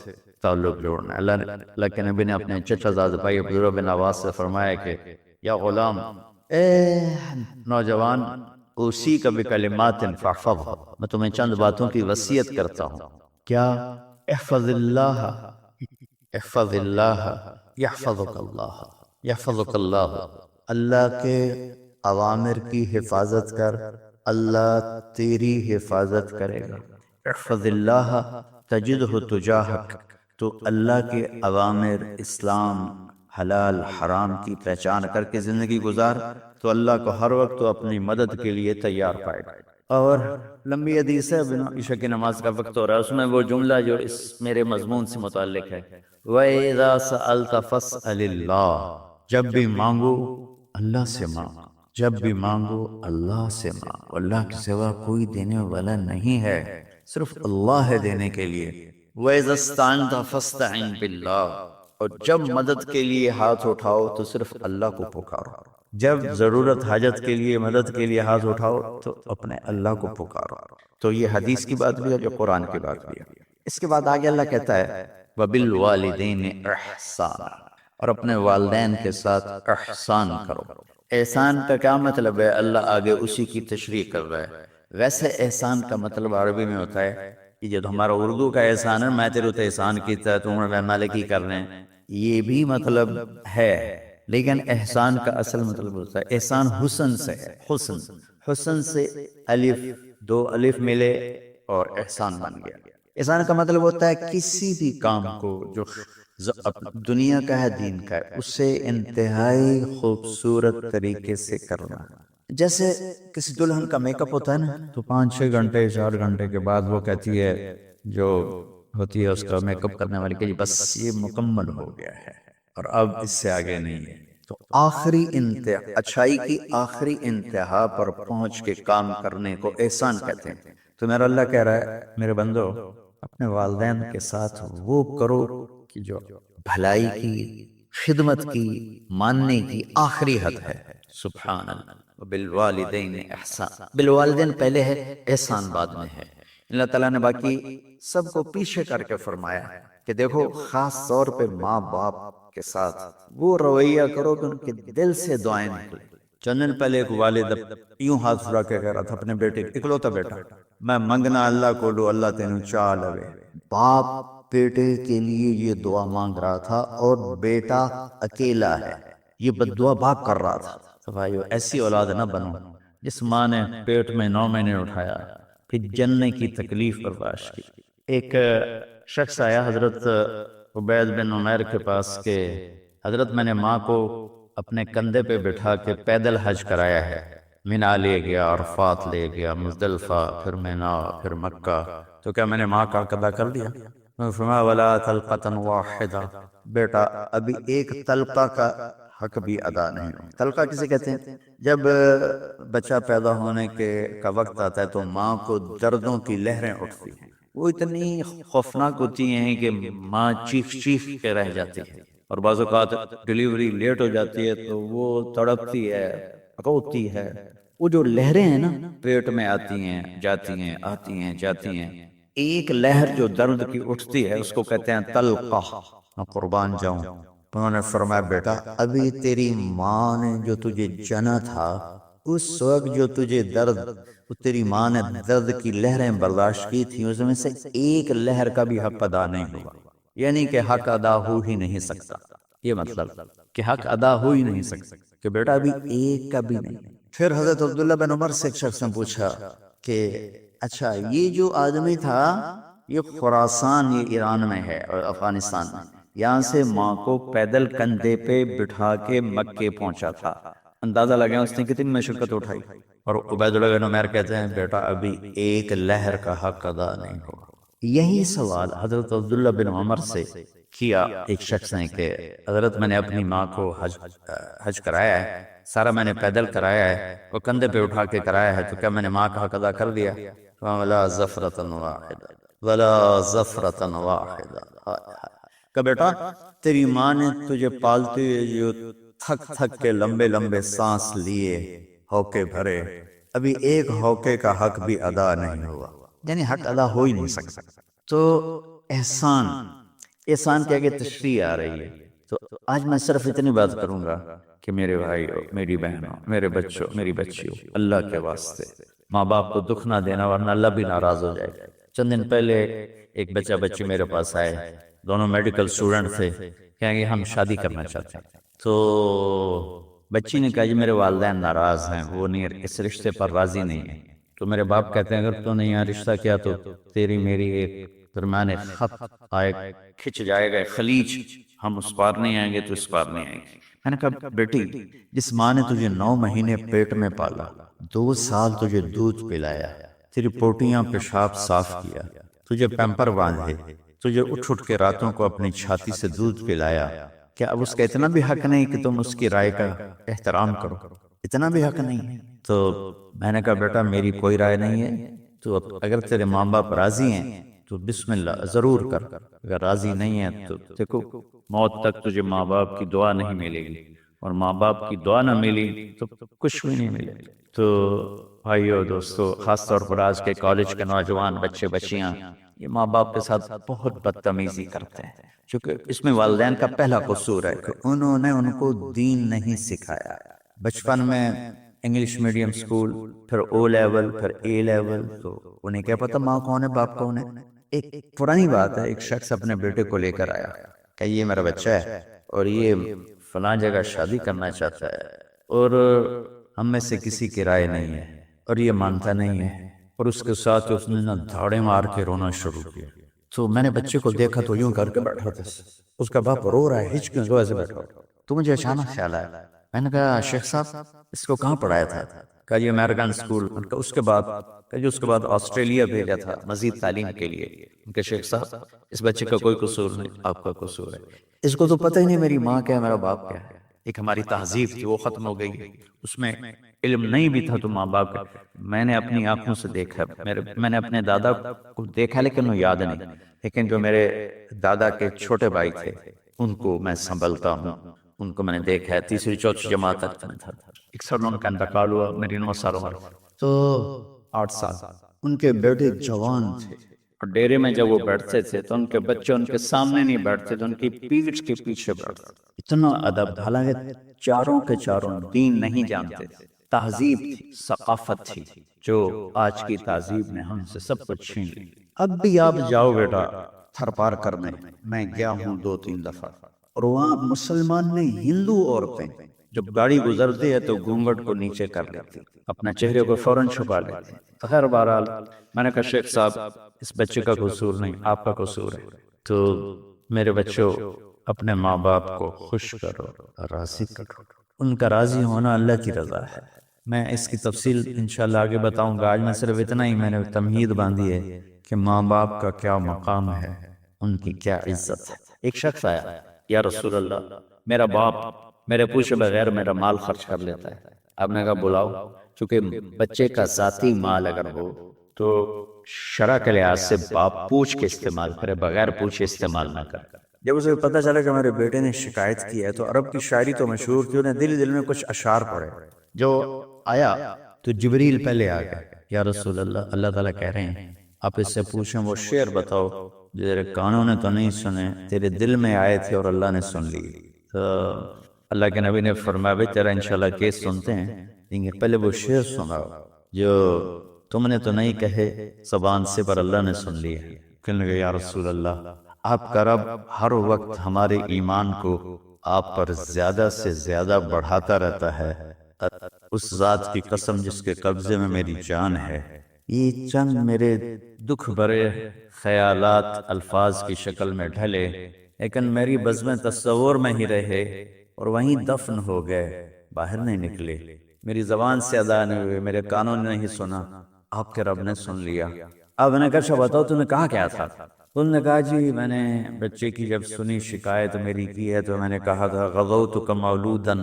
تعلق جوڑنا ہے۔ اللہ کے نبی نے اپنے چچا زاد بھائی عبداللہ بن عباس سے فرمایا کہ یا غلام، اے نوجوان، اسی کا بکلمات فاحفظھا، میں تمہیں چند باتوں کی وصیت کرتا ہوں۔ کیا؟ احفظ اللہ، احفظ اللہ یحفظک اللہ، یحفظک اللہ، اللہ کے اوامر کی حفاظت کر، اللہ تیری حفاظت کرے گا۔ احفظ اللہ تجدہ تجاہک، تو اللہ کے اوامر، اسلام، حلال حرام کی پہچان کر کے زندگی گزار تو اللہ کو ہر وقت تو اپنی مدد کے لیے تیار پائے گا۔ اور لمبی حدیث ہے، عشاء کی نماز کا وقت ہو رہا ہے، اس میں وہ جملہ جو اس میرے مضمون سے متعلق ہے، وَإِذَا سَأَلْتَ فَاسْأَلِ اللَّهِ، جب بھی مانگو اللہ سے مانگو، جب بھی مانگو اللہ سے مانگو، اللہ کے سوا کوئی دینے والا نہیں ہے، صرف اللہ ہے دینے کے لیے۔ وَإِذَا اسْتَعَنْتَ فَاسْتَعِنْ بِاللَّهِ، اور جب مدد کے لیے ہاتھ اٹھاؤ تو صرف اللہ کو پکارو، جب ضرورت حاجت کے لیے مدد کے لیے ہاتھ اٹھاؤ تو اپنے اللہ کو پکارو۔ تو یہ حدیث کی بات بھی ہے جو قرآن کی بات بھی ہے۔ اس کے بعد آگے اللہ کہتا ہے وَبِالْوَالِدَيْنِ احسانا، اور اپنے والدین کے ساتھ احسان کرو۔ احسان کا کیا مطلب ہے؟ اللہ آگے اسی کی تشریح کر رہا ہے۔ ویسے احسان کا مطلب عربی میں ہوتا ہے کہ جو ہمارا اردو کا احسان ہے، میں تیرے تے احسان کیتا ہے تم نے مالکی کرنے، یہ بھی مطلب ہے، لیکن احسان کا اصل مطلب ہوتا ہے احسان حسن سے ہے۔ حسن سے الف، دو الف ملے اور احسان بن گیا۔ احسان کا مطلب ہوتا ہے کسی بھی کام کو جو دنیا کا ہے، دین کا ہے، اسے انتہائی خوبصورت طریقے سے کرنا۔ جیسے کسی دلہن کا میک اپ ہوتا ہے نا، تو 5-6 گھنٹے 4 گھنٹے کے بعد وہ کہتی ہے، جو ہوتی ہے اس کا میک اپ کرنے والی، کہ بس یہ مکمل ہو گیا ہے اور اب اس سے آگے نہیں ہے۔ تو آخری انتہا، اچھائی کی آخری انتہا پر پہنچ کے کام کرنے کو احسان کہتے ہیں۔ تو میرا اللہ کہہ رہا ہے میرے بندو، اپنے والدین کے ساتھ وہ کرو کہ جو بھلائی کی، خدمت کی، ماننے کی آخری حد ہے۔ سبحان اللہ، بالوالدین احسان، بالوالدین پہلے ہے، احسان بعد میں ہے۔ اللہ تعالیٰ نے باقی سب کو پیچھے کر کے فرمایا کہ دیکھو خاص طور پہ ماں باپ کے ساتھ وہ رویہ کرو کہ ان کے دل سے دعائیں نکلیں۔ چند دن پہلے ایک والد یوں ہاتھ اٹھا کے کہہ رہا تھا اپنے بیٹے، اکلوتا بیٹا، میں منگنا اللہ کو لو، اللہ تینوں چاہ لوے۔ باپ بیٹے کے لیے یہ دعا مانگ رہا تھا اور بیٹا اکیلا ہے، یہ بددعا باپ کر رہا تھا۔ تو بھائیو ایسی اولاد نہ بنو جس ماں نے پیٹ میں 9 مہینے اٹھایا، پھر جننے کی تکلیف برداشت کی۔ ایک شخص آیا حضرت عبید بن عمیر کے پاس کہ حضرت میں نے ماں کو اپنے کندھے پہ بٹھا کے پیدل حج کرایا ہے، مینا لے گیا، عرفات لے گیا، مزدلفہ، پھر مینا، پھر مکہ، تو کیا میں نے ماں کا ادا کر دیا؟ فرمایا ولا تلقۃ واحدہ، بیٹا ابھی ایک تلقہ کا حق بھی ادا نہیں ہو۔ تلقہ کسے کہتے ہیں؟ جب بچہ پیدا ہونے کا وقت آتا ہے تو ماں کو دردوں کی لہریں اٹھتی ہیں، وہ اتنی خوفناک ہوتی ہیں کہ ماں چیخ کے رہ جاتی ہے، اور بعض اوقات ڈیلیوری لیٹ ہو جاتی ہے تو وہ تڑپتی ہے، روتی ہے۔ وہ جو لہریں ہیں نا پیٹ میں آتی ہیں جاتی ہیں، آتی ہیں جاتی ہیں، ایک لہر جو درد کی اٹھتی ہے اس کو کہتے ہیں تلقہ۔ میں قربان جاؤں، انہوں نے فرمایا بیٹا ابھی تیری ماں نے جو تجھے جنا تھا، اس وقت جو تجھے درد، تیری ماں نے درد کی لہریں برداشت کی تھی، اس میں سے ایک لہر کا بھی حق ادا نہیں ہوا، یعنی کہ حق ادا ہو ہی نہیں سکتا۔ یہ مطلب کہ حق ادا ہو ہی نہیں سکتا، کہ بیٹا ابھی ایک کا بھی نہیں۔ پھر حضرت عبداللہ بن عمر سے ایک شخص نے پوچھا کہ اچھا یہ جو آدمی تھا یہ خراسان، یہ ایران میں ہے اور افغانستان میں، یہاں سے ماں کو پیدل کندھے پہ بٹھا کے مکے پہنچا تھا، اندازہ لگا اس نے کتنی مشقت اٹھائی۔ اور عبید اللہ بن عمیر کہتے ہیں بیٹا ابھی ایک لہر کا حق ادا نہیں ہوا۔ یہی سوال حضرت عبداللہ بن عمر سے کیا ایک شخص نے کہ حضرت میں نے اپنی ماں کو حج کرایا ہے، سارا میں نے پیدل کرایا ہے، وہ کندھے پہ اٹھا کے کرایا ہے، تو کیا میں نے ماں کا حق ادا کر دیا؟ وَلَا زَفْرَةً وَاحِدَةً وَلَا زَفْرَةً وَاحِدَةً، کہ بیٹا تیری ماں نے تجھے پالتے ہوئے جو تھک تھک کے لمبے لمبے سانس لیے، ہوکے بھرے، ابھی ایک ہوکے کا حق بھی ادا نہیں ہوا، یعنی حق ادا ہو ہی نہیں سکتا۔ تو احسان کے آگے تشریح آ رہی ہے۔ تو آج میں صرف اتنی بات کروں گا کہ میرے بھائیو، میری بہنوں، میرے بچوں، میری بچیوں، اللہ کے واسطے ماں باپ کو دکھ نہ دینا ورنہ اللہ بھی ناراض ہو جائے گا۔ چند دن پہلے ایک بچہ بچی میرے پاس آئے، دونوں میڈیکل اسٹوڈنٹ تھے، کہیں گے ہم شادی کرنا چاہتے ہیں۔ تو بچی نے کہا جی میرے والدین ناراض ہیں، وہ نہیں اس رشتے پر راضی نہیں ہیں۔ تو میرے باپ کہتے ہیں اگر تو نے یہاں رشتہ کیا تو تیری میری ایک درمیان خط آئے کھچ جائے گا خلیج، ہم اس پار نہیں آئیں گے تو اس پار نہیں آئیں گے۔ میں نے کہا بیٹی، جس ماں نے تجھے 9 مہینے پیٹ میں پالا، 2 سال تجھے دودھ پلایا، تیری پوٹیاں پیشاب صاف کیا، تجھے پیمپر باندھے، تجھے اٹھ اٹھ کے راتوں کو اپنی چھاتی سے دودھ پلایا، کیا اب اس کا اتنا بھی حق نہیں کہ تم اس کی رائے کا احترام کرو؟ اتنا بھی حق نہیں؟ تو میں نے کہا بیٹا میری کوئی رائے نہیں ہے، تو اگر تیرے ماں باپ راضی ہیں تو بسم اللہ ضرور کر، اگر راضی نہیں ہے تو دیکھو موت تک تجھے ماں باپ کی دعا نہیں ملے گی، اور ماں باپ کی دعا نہ ملی تو کچھ بھی نہیں ملے۔ تو بھائیو دوستو، خاص طور پر آج کے کالج کے نوجوان بچے بچیاں یہ ماں باپ کے ساتھ بہت بدتمیزی کرتے ہیں، چونکہ اس میں والدین کا پہلا قصور ہے کہ انہوں نے ان کو دین نہیں سکھایا۔ بچپن میں انگلش میڈیم سکول، پھر او لیول، پھر اے لیول، تو انہیں کیا پتا ماں کون ہے باپ کون ہے۔ ایک پرانی بات ہے، ایک شخص اپنے بیٹے کو لے کر آیا کہ یہ میرا بچہ ہے اور یہ فلاں جگہ شادی کرنا چاہتا ہے، اور ہم میں سے کسی کی رائے نہیں ہے، اور یہ مانتا نہیں ہے، اور اس کے ساتھ اس نے دھاڑے مار کے رونا شروع کیا۔ تو میں نے بچے کو دیکھا تو یوں کر کے بیٹھا تھا، اس کا باپ رو رہا ہے، ہچ کیوں ایسے بیٹھا، تو مجھے اچانک خیال آیا، میں نے کہا شیخ صاحب اس کو کہاں پڑھایا تھا؟ کہا یہ امریکن اسکول۔ اس کے بعد آسٹریلیا بھیجا تھا مزید تعلیم کے لیے۔ ان کے شیخ صاحب اس بچے کا کوئی قصور نہیں، آپ کا قصور ہے، اس کو تو پتہ ہی نہیں میری ماں کیا ہے میرا باپ کیا ہے۔ ایک ہماری تہذیب تھی وہ ختم ہو گئی، اس میں علم نہیں بھی تھا تو ماں باپ کا۔ میں نے اپنی آنکھوں سے دیکھا، میں نے اپنے دادا کو دیکھا لیکن وہ یاد نہیں، لیکن جو میرے دادا کے چھوٹے بھائی تھے ان کو میں سنبھلتا ہوں، ان کو میں نے دیکھا ہے، تیسری چوتھی جماعت تک میں تھا، 61 ان کا انتقال ہوا، میری 9 سال عمر، تو 8 سال ان کے بیٹے جوان تھے، اور ڈیرے میں جب وہ بیٹھتے تھے تو ان کے بچے ان کے سامنے نہیں بیٹھتے تھے، ان کی پیٹھ کے پیچھے بیٹھتے، اتنا ادب، حالانکہ چاروں کے چاروں دین نہیں جانتے تھے، تہذیب تھی، ثقافت تھی، جو آج کی تہذیب نے ہم سے سب کچھ چھین لی۔ اب بھی آپ جاؤ بیٹا تھر پار کرنے، میں گیا ہوں 2-3 دفعہ، اور وہاں مسلمان نہیں ہندو عورتیں جب گاڑی گزرتی ہے تو گھونگھٹ کو نیچے کر لیتی، اپنا چہرے کو فوراً چھپا لیتی۔ خیر بہرحال میں نے کہا شیخ صاحب اس بچے کا قصور نہیں، آپ کا قصور ہے، تو میرے بچوں اپنے ماں باپ کو خوش کرو، راضی کرو، ان کا راضی ہونا اللہ کی رضا ہے۔ میں اس کی تفصیل انشاءاللہ آگے بتاؤں گا، آج میں صرف اتنا ہی میں نے تمہید باندھی ہے کہ ماں باپ کا کیا مقام ہے، ان کی کیا عزت ہے۔ ایک شخص آیا، یا رسول اللہ میرا باپ میرے پوچھے بغیر میرا مال خرچ کر لیتا ہے۔ آپ نے کہا بلاؤ، چونکہ بچے کا ذاتی مال اگر ہو تو شرع کے لحاظ سے باپ پوچھ کے استعمال کرے، بغیر پوچھے استعمال نہ کرے۔ جب اسے پتہ چلا کہ میرے بیٹے نے شکایت کی ہے تو عرب کی شاعری تو مشہور تھی، انہیں دل میں کچھ اشعار پڑے، جو آیا تو جبریل پہلے آ گئے، یا رسول اللہ اللہ تعالیٰ کہہ رہے ہیں آپ اس سے پوچھیں وہ شعر بتاؤ جو تیرے کانوں نے تو نہیں سنے، تیرے دل میں آئے تھے اور اللہ نے سن لی۔ تو اللہ کے نبی نے فرمایا بھائی تیرا انشاءاللہ کیس سنتے ہیں، لیکن پہلے وہ شعر سناؤ جو تم نے تو نہیں کہے زبان سے پر اللہ نے سن لی ہے۔ کہنے لگے یا رسول اللہ آپ کا رب ہر وقت ہمارے ایمان کو آپ پر زیادہ سے زیادہ بڑھاتا رہتا ہے، اس ذات کی قسم جس کے قبضے میں میری جان ہے۔ یہ چند میرے دکھ بھرے خیالات الفاظ کی شکل میں ڈھلے، لیکن میری بزم تصور میں ہی رہے اور وہیں دفن ہو گئے، باہر نہیں نکلے، میری زبان سے ادا نہیں ہوئے، میرے کانوں نے نہیں سنا، آپ کے رب نے سن لیا۔ اب میں نے کہا بتاؤ تم نے کہا کیا تھا؟ انہوں نے کہا جی میں نے بچے کی جب سنی شکایت میری کی ہے تو میں نے کہا تھا غضوتک مولودا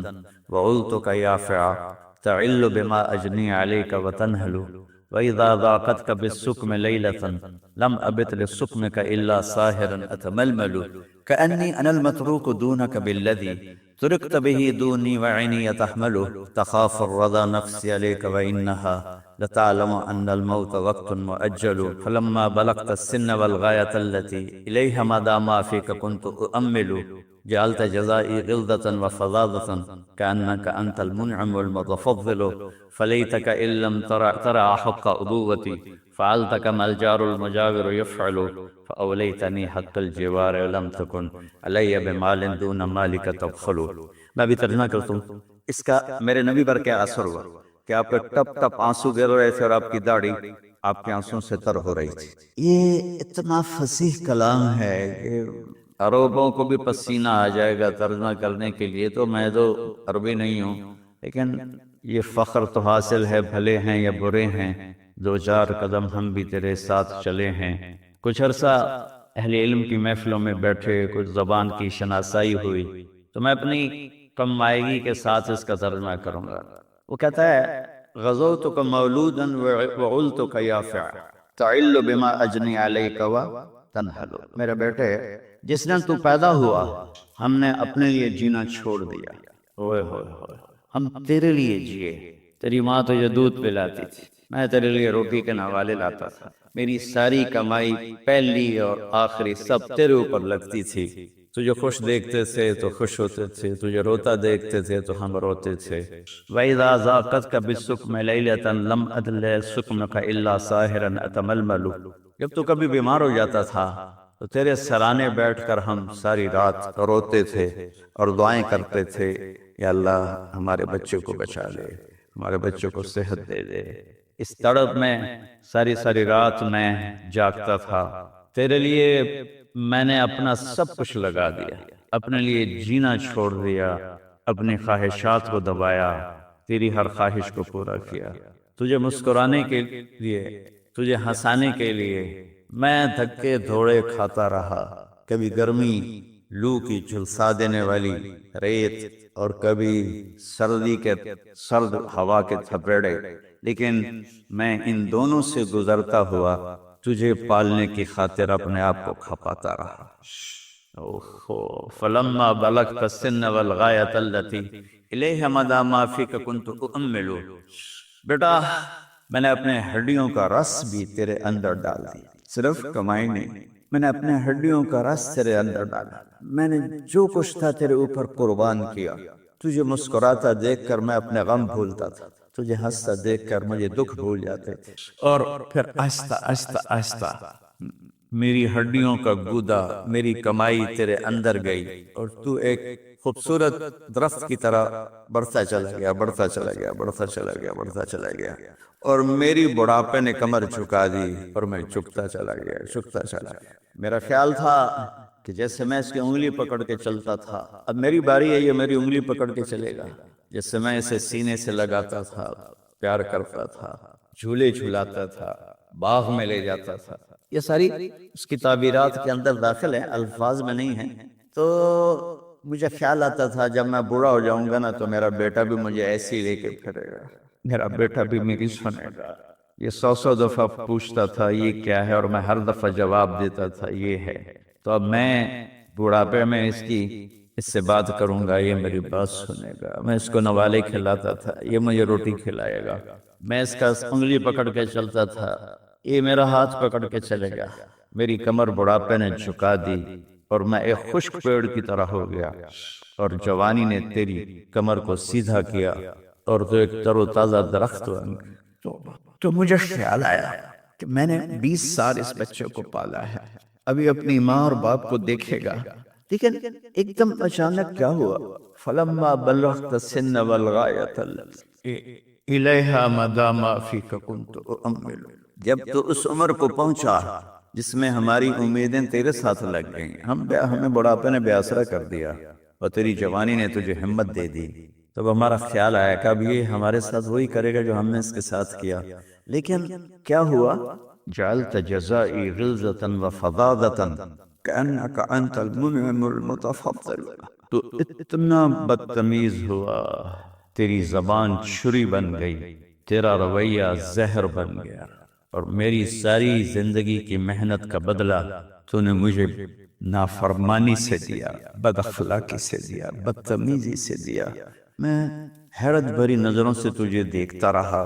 وعلتک یافعا تعل بما اجنی علیک وتنہل وَإِذَا ضَاقَتْكَ بِالسُّقْمِ لَيْلَةً لَمْ أَبِتْ لِلسُّقْمِكَ إِلَّا سَاهِرًا أَتَمَلْمَلُ كَأَنِّي أَنَا الْمَتْرُوكُ دُونَكَ بِالَّذِي تُرِكْتَ بِهِ دُونِي وَعِنِي يَتَحْمَلُ تَخَافُ الرَّضَى نَفْسِي عَلَيْكَ وَإِنَّهَا لَتَعْلَمُ أَنَّ الْمَوْتَ وَقْتٌ مُؤَجَّلُ فَلَمَّا بَلَغْتَ السِّنَّ وَالْغَايَةَ الَّتِي إِلَيْهَا مَدَى مَا فِيكَ كُنْتُ أُؤَمِّلُ جعلت جزائي غلظة وفظاظة كأنك أنت المنعم المتفضل فليتك إن لم ترى حق أبوتي فعلت كما الجار المجاور يفعل فأوليتني حق الجوار ولم تكن علي بمال دون مالك تبخل۔ میں بھی ترجمہ کرتا ہوں، اس کا میرے نبی پر کیا اثر ہوا۔ کہ آپ کے ٹپ ٹپ آنسو گر رہے تھے اور آپ کی داڑھی آپ کے آنسوں سے تر ہو رہی تھی۔ یہ اتنا فصیح کلام ہے کہ عربوں کو بھی پسینہ آ جائے گا ترجمہ کرنے کے لیے، تو میں تو عربی نہیں ہوں، لیکن یہ فخر تو حاصل ہے، بھلے ہیں یا برے ہیں، دو چار قدم ہم بھی تیرے ساتھ چلے ہیں۔ کچھ عرصہ اہل علم کی محفلوں میں بیٹھے، کچھ زبان کی شناسائی ہوئی، تو میں اپنی کم مائگی کے ساتھ اس کا ترجمہ کروں گا۔ وہ کہتا ہے غزوتک مولودا وعلتک یافع تعل بما اجنی علیک وتنحل۔ میرے بیٹے، جس دن تو پیدا ہوا ہم نے اپنے لیے جینا چھوڑ دیا، اوئے ہوئے ہوئے، ہم تیرے لیے جیے۔ تیری ماں تجھے دودھ پلاتی تھی، میں تیرے لیے روٹی کے نوالے لاتا تھا، میری ساری کمائی پہلی اور آخری سب تیرے اوپر لگتی تھی۔ تجھے خوش دیکھتے تھے تو خوش ہوتے تھے، تجھے روتا دیکھتے تھے تو ہم روتے تھے۔ وَإِذَا ذَاقَتْكَ بِالسُّقْمِ لَيْلَةً لَمْ أَدْلِ سُقْمَكَ إِلَّا سَاهِرًا أَتَمَلْمَلُ۔ جب تو کبھی بیمار ہو جاتا تھا تو تیرے سرانے بیٹھ کر ہم ساری رات روتے تھے اور دعائیں کرتے تھے، یا اللہ ہمارے بچوں کو بچا لے، ہمارے بچوں کو صحت دے دے۔ اس تڑپ میں ساری رات میں جاگتا تھا، تیرے لیے میں نے اپنا سب کچھ لگا دیا، اپنے لیے جینا چھوڑ دیا، اپنی خواہشات کو دبایا، تیری ہر خواہش کو پورا کیا، تجھے مسکرانے کے لیے، تجھے ہنسانے کے لیے میں دھکے دھوڑے کھاتا رہا، کبھی گرمی لو کی جھلسا دینے والی ریت اور کبھی سردی کے سرد ہوا کے تھپیڑے، لیکن میں ان دونوں سے گزرتا ہوا تجھے پالنے کی خاطر اپنے آپ کو کھپاتا رہا۔ فلما بلغت السن والغایۃ التي الیہ مدی ما فیک کنت اؤمل۔ بیٹا، میں نے اپنے ہڈیوں کا رس بھی تیرے اندر ڈال دیا، صرف کمائی نہیں، میں نے اپنے ہڈیوں کا رس تیرے اندر ڈالا، میں نے جو کچھ تھا تیرے اوپر قربان کیا۔ تجھے مسکراتا دیکھ کر میں اپنے غم بھولتا تھا، تجھے ہنستا دیکھ کر مجھے دکھ بھول جاتے تھے، اور پھر آہستہ آہستہ آہستہ میری ہڈیوں کا گودا، میری کمائی تیرے اندر گئی، اور تو ایک خوبصورت درخت کی طرح بڑھتا چلا گیا، بڑھتا چلا گیا، بڑھتا چلا گیا، بڑھتا چلا گیا، اور میری بڑھاپے نے کمر جھکا دی اور میں جھکتا چلا گیا، جھکتا چلا گیا۔ میرا خیال تھا کہ جیسے میں اس کی انگلی پکڑ کے چلتا تھا، اب میری باری ہے، یہ میری انگلی پکڑ کے چلے گا۔ جیسے میں اسے سینے سے لگاتا تھا، پیار کرتا تھا، جھولے جھلاتا تھا، باغ میں لے جاتا تھا، یہ ساری اس کی تعبیرات کے اندر داخل ہیں، الفاظ میں نہیں ہیں۔ تو مجھے خیال آتا تھا جب میں بوڑھا ہو جاؤں گا نا تو میرا بیٹا بھی مجھے ایسے ہی لے کے پھرے گا، میرا بیٹا بھی میری سنے گا۔ یہ 100 دفعہ پوچھتا تھا یہ کیا ہے، اور میں ہر دفعہ جواب دیتا تھا یہ ہے۔ تو اب میں بوڑھاپے میں اس سے بات کروں گا، یہ میری بات سنے گا، میں اس کو نوالے کھلاتا تھا، یہ مجھے روٹی کھلائے گا، میں اس کا انگلی پکڑ کے چلتا تھا، یہ میرا ہاتھ پکڑ کے چلے گا۔ میری کمر بڑھاپے نے جھکا دی اور میں ایک خشک پیڑ کی طرح ہو گیا، اور جوانی نے تیری کمر کو سیدھا کیا اور تو ایک تر و تازہ درخت بن گیا۔ تو مجھے خیال آیا کہ میں نے 20 سال اس بچے کو پالا ہے، ابھی اپنی ماں اور باپ کو دیکھے گا، لیکن ایک دم اچانک کیا ہوا؟ فلما بلغت السن والغایۃ الیہا مدی ما فیک کنت اؤمل۔ جب تو اس عمر کو پہنچا جس میں ہماری امیدیں تیرے ساتھ لگ گئیں، ہمیں بڑھاپے نے بے آسرا کر دیا اور تیری جوانی نے تجھے ہمت دے دی، تب ہمارا خیال آیا کہ اب یہ ہمارے ساتھ وہی کرے گا جو ہم نے اس کے ساتھ کیا، لیکن کیا ہوا؟ جعلت جزائی غلظۃ وفظاظۃ کأنک انت المنعم المتفضل۔ تو اتنا بدتمیز ہوا، تیری زبان چھری بن گئی، تیرا رویہ زہر بن گیا، اور میری ساری زندگی کی محنت کا بدلہ تو نے مجھے نافرمانی سے دیا، بد اخلاقی سے دیا، بدتمیزی سے دیا۔ میں حیرت بھری نظروں سے تجھے دیکھتا رہا،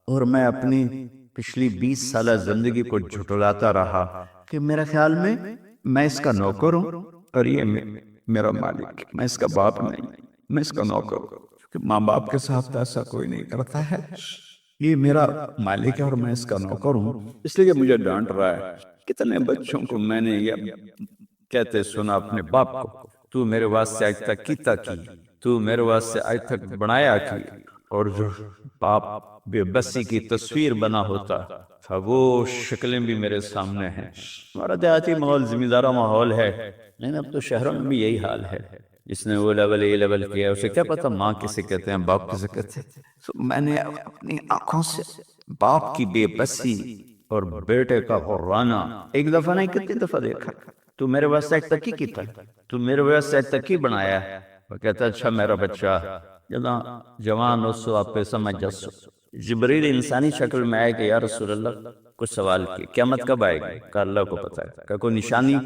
اور میں اپنی پچھلی 20 سالہ زندگی کو جھٹلاتا رہا کہ میرا خیال میں اس کا نوکر ہوں اور یہ میرا مالک، میں اس کا باپ نہیں، میں اس کا نوکر ہوں، کہ ماں باپ کے ساتھ ایسا کوئی نہیں کرتا ہے، یہ میرا مالک ہے اور میں اس کا نوکر ہوں، اس لیے مجھے ڈانٹ رہا ہے۔ کتنے بچوں کو میں نے یہ کہتے سنا اپنے باپ کو، تو میرے واسطے آج تک کیتا کی، تو میرے واسطے آج تک بنایا کی، اور جو باپ بے بسی کی تصویر بنا ہوتا تھا، وہ شکلیں بھی میرے سامنے ہیں۔ ہمارا دیہاتی ماحول زمیندارہ ماحول ہے، لیکن اب تو شہروں میں بھی یہی حال ہے۔ جس نے وہ لیول اے لیول کیا اسے کیا پتا ماں کسے کہتے ہیں، باپ کسے کہتے ہیں۔ تو میں نے اپنی آنکھوں سے باپ کی بے بسی اور بیٹے کا غرانا ایک دفعہ نہیں کتنی دفعہ دیکھا۔ تو میرے واسطے ایک تکی کی تھا، تو میرے واسطے ایک تکی بنایا۔ وہ کہتا اچھا میرا بچہ جداں جوان ہو سو آپ پہ سمجھ جسو۔ جبریل انسانی شکل میں آئے کہ یا رسول اللہ کچھ سوال کی، قیامت کب آئے گی؟ کہ اللہ کو پتا ہے۔ کہ کوئی نشانی؟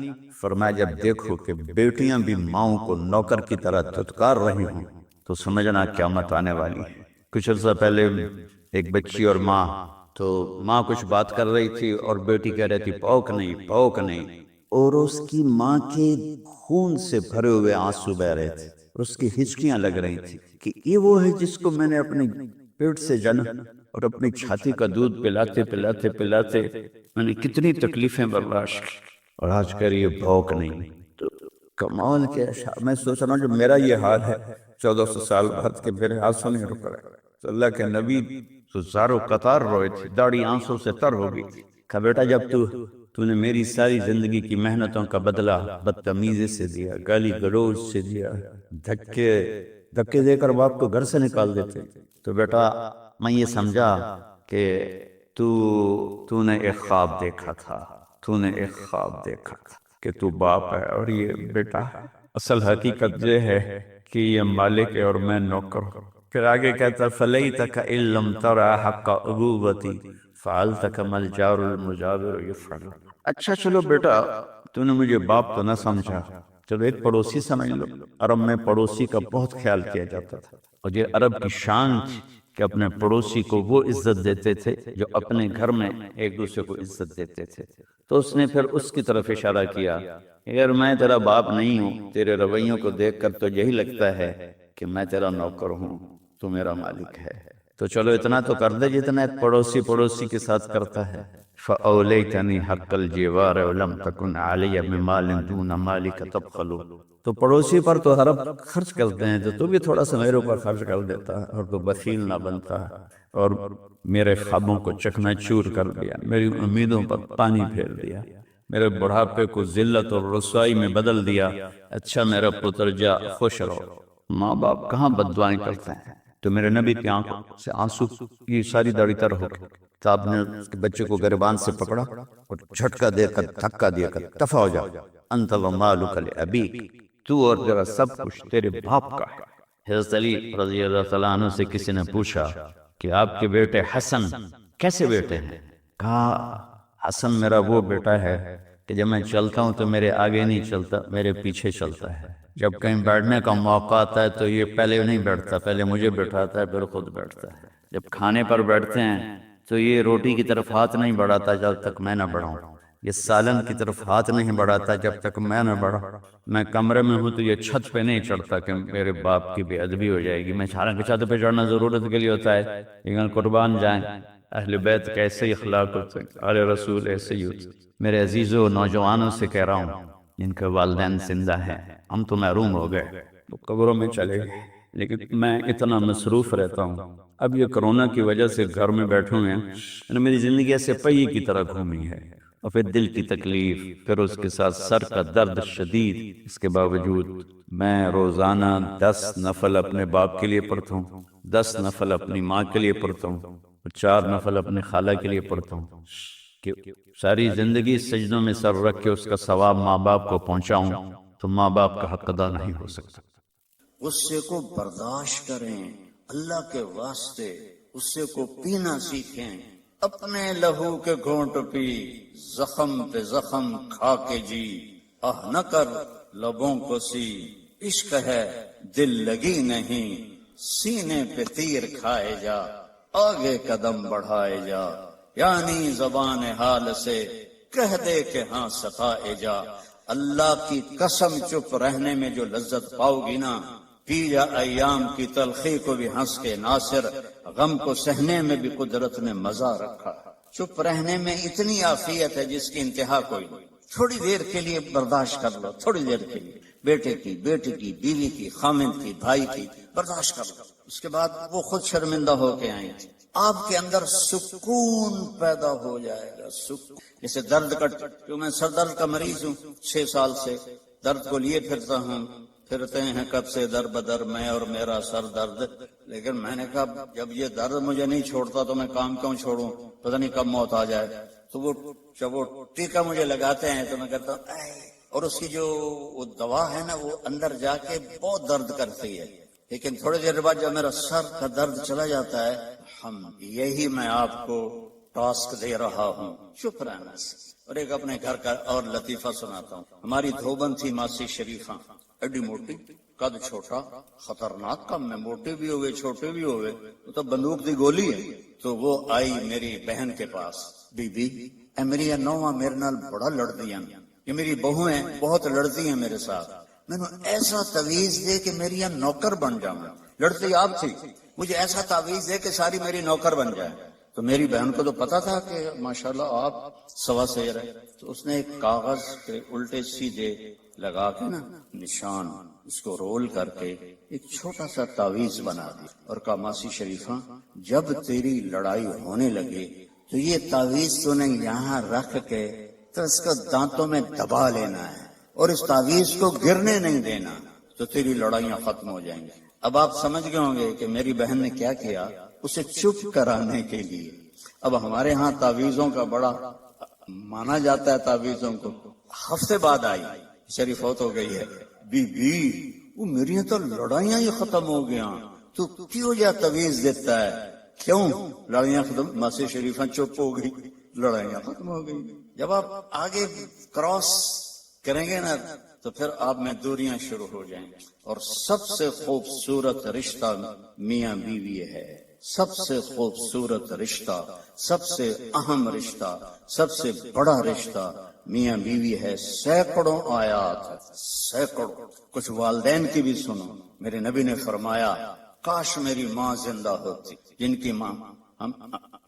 فرمایا جب دیکھو کہ بیٹیاں بھی ماؤں کو نوکر کی طرح دھتکار رہی ہوں تو سمجھنا قیامت آنے والی ہے۔ کچھ عرصہ پہلے ایک بچی اور ماں، تو ماں کچھ بات کر رہی تھی اور بیٹی کہہ رہی تھی پوک نہیں پوک نہیں، اور اس کی ماں کے خون سے بھرے ہوئے آنسو بہ رہے تھے اور اس کی ہچکیاں لگ رہی تھی کہ یہ وہ ہے جس کو میں نے اپنے پیٹ سے جنا اور اپنی چھاتی کا دودھ پلاتے پلاتے پلاتے میں نے کتنی تکلیفیں برداشت کی، اور آج کر یہ بھوک نہیں۔ تو کمال کے میں سوچ رہا ہوں جو میرا یہ حال ہے 1400 سال بعد کہ میرے آنسو نہیں رک رہے، تو اللہ کے نبی تو زارو قطار روئے تھے، داڑھی آنسوں سے تر ہو گئی تھی۔ کہا بیٹا جب تو نے میری ساری زندگی کی محنتوں کا بدلہ بدتمیزی سے دیا، گالی گلوچ سے دیا، دھکے دے کر باپ کو گھر سے نکال دیتے، تو بیٹا میں یہ سمجھا کہ تو نے ایک خواب دیکھا تھا، تو نے ایک خواب دیکھا تھا کہ تو باپ ہے اور یہ بیٹا ہے۔ اصل حقیقت یہ ہے کہ یہ مالک ہے اور میں نوکر ہوں۔ پھر آگے کہتا فَلَيْتَكَ إِن لَمْ تَرَ حَقَّ أُبُوَّتِي فَعَلْتَ كَمَا الْجَارُ الْمُجَاوِرُ يَفْعَلُ۔ اچھا چلو بیٹا تو نے مجھے باپ تو نہ سمجھا، چلو ایک پڑوسی سمجھ لو۔ عرب میں پڑوسی کا بہت خیال کیا جاتا تھا، اور یہ عرب کی شان تھی کہ اپنے پڑوسی کو وہ عزت دیتے تھے جو اپنے گھر میں ایک دوسرے کو عزت دیتے تھے۔ تو اس نے پھر اس کی طرف اشارہ کیا، اگر میں تیرا باپ نہیں ہوں، تیرے رویوں کو دیکھ کر تو یہی لگتا ہے کہ میں تیرا نوکر ہوں، تو میرا مالک ہے، تو چلو اتنا تو کر دے جتنا ایک پڑوسی کے ساتھ کرتا ہے۔ فَأَوْلَيْتَنِي حَقَّ الْجِوَارِ وَلَمْ تَكُنْ عَلَيَّ بِمَالٍ دُونَ مَالِكَ تَبْخَلُ۔ تو پڑوسی پر تو عرب خرچ کرتے ہیں، تو بھی تھوڑا سا میرے اوپر خرچ کر دیتا ہے، اور تو بخیل نہ بنتا ہے، اور میرے خوابوں کو چکنا چور کر دیا، میری امیدوں پر پانی پھیر دیا، میرے بڑھاپے کو ذلت اور رسوائی میں بدل دیا۔ اچھا میرا پتر جا خوش رہو۔ ماں باپ کہاں بد دعائیں کرتے ہیں؟ تو میرے نبی کی آنکھوں سے آنسو کی ساری داڑھی تر ہو گئی، تو آپ نے اس کے بچے کو گریبان سے پکڑا اور جھٹکا دے کر دھکا دیا کر دفع ہو جا، انت ومالک لابیک، تو اور تیرا سب کچھ تیرے باپ کا ہے۔ حضرت علی رضی اللہ تعالیٰ عنہ سے کسی نے پوچھا کہ آپ کے بیٹے حسن کیسے بیٹے ہیں؟ کہا حسن میرا وہ بیٹا ہے کہ جب میں چلتا ہوں تو میرے آگے نہیں چلتا، میرے پیچھے چلتا ہے۔ جب کہیں بیٹھنے کا موقع آتا ہے تو یہ پہلے نہیں بیٹھتا، پہلے مجھے بیٹھاتا ہے پھر خود بیٹھتا ہے۔ جب کھانے پر بیٹھتے ہیں تو یہ روٹی کی طرف ہاتھ نہیں بڑھاتا جب تک میں نہ بڑھاؤں، یہ سالن کی طرف ہاتھ نہیں بڑھاتا جب تک میں نہ بڑھاؤں، میں کمرے میں ہوں تو یہ چھت پہ نہیں چڑھتا کہ میرے باپ کی بے ادبی ہو جائے گی۔ میں حالانکہ چھت پہ چڑھنا ضرورت کے لیے ہوتا ہے، لیکن قربان جائیں اہل بیت کا ایسے ہی اخلاق ہوتے ہیں، آل رسول ایسے ہی ہوتے ہیں۔ میرے عزیزوں نوجوانوں سے کہہ رہا ہوں جن کے والدین زندہ ہیں، ہم تو محروم ہو گئے، تو قبروں میں چلے گئے، لیکن میں اتنا مصروف رہتا ہوں۔ اب یہ کرونا کی وجہ سے گھر میں بیٹھے ہوئے ہیں، میری زندگی ایسے پہیے کی طرح گھومی ہے، اور پھر دل کی تکلیف، پھر اس کے ساتھ سر کا درد شدید۔ اس کے باوجود میں روزانہ 10 نفل اپنے باپ کے لیے پڑھتا ہوں، 10 نفل اپنی ماں کے لیے پڑھتا ہوں، اور 4 نفل اپنے خالہ کے لیے پڑھتا ہوں، کہ ساری زندگی سجدوں میں سر رکھ کے اس کا ثواب ماں باپ کو پہنچاؤں، تو ماں باپ کا حق ادا نہیں ہو سکتا۔ غصے کو برداشت کریں اللہ کے واسطے، غصے کو پینا سیکھیں، اپنے لہو کے گھونٹ پی، زخم پہ زخم کھا کے جی، آہ نہ کر لبوں کو سی، عشق ہے دل لگی نہیں، سینے پہ تیر کھائے جا، آگے قدم بڑھائے جا، یعنی زبان حال سے کہہ دے کہ ہاں ستائے جا۔ اللہ کی قسم چپ رہنے میں جو لذت پاؤ گی نا، پی جا ایام کی تلخی کو بھی ہنس کے ناصر، غم کو سہنے میں بھی قدرت نے مزہ رکھا۔ چپ رہنے میں اتنی عافیت ہے جس کی انتہا کوئی نہیں۔ تھوڑی دیر کے لیے برداشت کر لو، تھوڑی دیر کے لیے، بیٹے کی، بیٹی کی، بیوی کی، خامند کی، بھائی کی، برداشت کر لو. اس کے بعد وہ خود شرمندہ ہو کے آئیں گی. آپ کے اندر سکون پیدا ہو جائے گا. سکون جیسے درد کا، کیوں میں سر درد کا مریض ہوں، 6 سال سے درد کو لیے پھرتا ہوں. پھرتے ہیں کب سے در بدر میں اور میرا سر درد. لیکن میں نے کہا جب یہ درد مجھے نہیں چھوڑتا تو میں کام کیوں چھوڑوں، پتہ نہیں کب موت آ جائے. تو وہ جب وہ ٹیکا مجھے لگاتے ہیں تو میں کہتا ہوں اے، اور اس کی جو وہ دوا ہے نا وہ اندر جا کے بہت درد کرتی ہے. لیکن تھوڑی دیر بعد جب میرا سر کا درد چلا جاتا ہے، یہی میں آپ کو ٹاسک دے رہا ہوں، چپ رہنا سے. اور ایک اپنے گھر کا اور لطیفہ سناتا ہوں. ہماری دھوبن تھی ماسی شریفہ، اڈی موٹی، قد چھوٹا، خطرناک کم میں، موٹے بھی ہوئے چھوٹے بھی ہوئے، وہ تو بندوق دی گولی ہے. تو وہ آئی میری بہن کے پاس، بی بی اے میری نواں میرے نال بڑا لڑتی ہیں، یہ میری بہو ہیں بہت لڑتی ہیں میرے ساتھ، میں نے ایسا تعویذ دے کہ میری نوکر بن جاؤں. لڑتی آپ تھی، مجھے ایسا تعویذ دے کہ ساری میری نوکر بن جائے. تو میری بہن کو تو پتا تھا کہ ماشاءاللہ آپ سوا سیر ہے. تو اس نے ایک کاغذ پہ الٹے سیدھے لگا کے نا نشان، اس کو رول کر کے ایک چھوٹا سا تعویذ بنا دی اور کہا ماسی شریفہ جب تیری لڑائی ہونے لگے تو یہ تعویذ تو نے یہاں رکھ کے تو اس کو دانتوں میں دبا لینا ہے اور اس تعویذ کو گرنے نہیں دینا، تو تیری لڑائیاں ختم ہو جائیں گی. اب آپ سمجھ گئے ہوں گے کہ میری بہن نے کیا کیا، اسے چپ کرانے کے لیے. اب ہمارے ہاں تعویذوں کا بڑا مانا جاتا ہے، تعویذوں کو. ہفتے بعد آئی، شریف فوت ہو گئی ہے. بی بی وہ میری تو لڑائیاں ہی ختم ہو گیا، تو کیوں جا تعویذ دیتا ہے؟ کیوں لڑائیاں ختم؟ ماسی شریفہ چپ ہو گئی، لڑائیاں ختم ہو گئی. جب آپ آگے کراس کریں گے نا تو پھر آپ میں دوریاں شروع ہو جائیں گی. اور سب سے خوبصورت رشتہ میاں بیوی ہے، سب سے خوبصورت رشتہ، سب سے اہم رشتہ، سب سے بڑا رشتہ میاں بیوی ہے. سینکڑوں آیات، سینکڑوں. کچھ والدین کی بھی سنو. میرے نبی نے فرمایا کاش میری ماں زندہ ہوتی. جن کی ماں،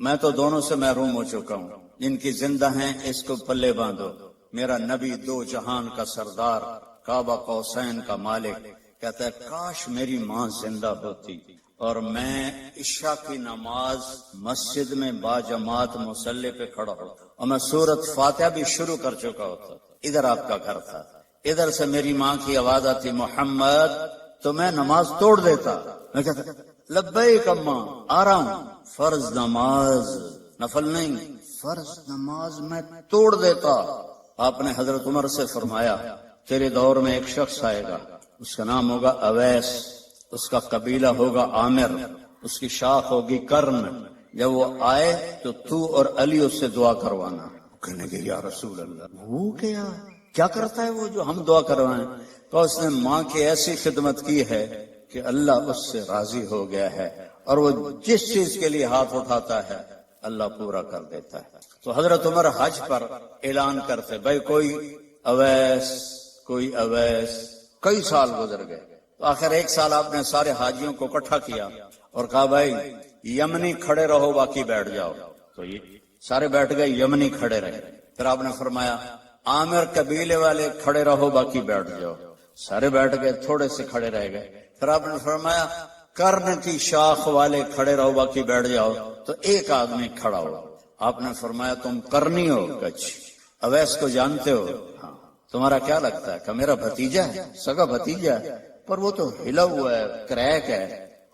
میں تو دونوں سے محروم ہو چکا ہوں، جن کی زندہ ہیں اس کو پلے باندھو. میرا نبی دو جہان کا سردار، کعبہ قوسین کا مالک، کہتا ہے کاش میری ماں زندہ ہوتی اور میں عشاء کی نماز مسجد میں باجماعت مصلی پہ کھڑا ہوتا اور میں سورت فاتحہ بھی شروع کر چکا ہوتا. ادھر آپ کا گھر تھا، ادھر سے میری ماں کی آواز آتی محمد، تو میں نماز توڑ دیتا. میں کہتا لبیک اماں، آ رہا ہوں. فرض نماز، نفل نہیں، فرض نماز میں توڑ دیتا. آپ نے حضرت عمر سے فرمایا تیرے دور میں ایک شخص آئے گا، اس کا نام ہوگا اویس، اس کا قبیلہ ہوگا عامر، اس کی شاخ ہوگی کرن. جب وہ آئے تو تو اور علی اس سے دعا کروانا. کہنے کہ یا رسول اللہ وہ کیا کرتا ہے وہ جو ہم دعا کروائیں؟ تو اس نے ماں کی ایسی خدمت کی ہے کہ اللہ اس سے راضی ہو گیا ہے اور وہ جس چیز کے لیے ہاتھ اٹھاتا ہے اللہ پورا کر دیتا ہے. تو حضرت عمر حج پر اعلان کرتے بھائی کوئی اویس، کوئی اویس. کئی سال گزر گئے تو آخر ایک سال آپ نے سارے حاجیوں کو اکٹھا کیا اور کہا بھائی یمنی کھڑے رہو باقی بیٹھ جاؤ. تو یہ سارے بیٹھ گئے، یمنی کھڑے رہے. پھر آپ نے فرمایا عامر قبیلے والے کھڑے رہو باقی بیٹھ جاؤ. سارے بیٹھ گئے، تھوڑے سے کھڑے رہ گئے. پھر آپ نے فرمایا کرن کی شاخ والے کھڑے رہو باقی بیٹھ جاؤ. تو ایک آدمی کھڑا ہو. آپ نے فرمایا تم کرنی ہو؟ کچھ اویس کو جانتے ہو؟ ہاں. تمہارا کیا لگتا ہے؟ کہ میرا بھتیجا ہے، سگا بھتیجا ہے، پر وہ تو ہلا ہوا ہے، کریک ہے،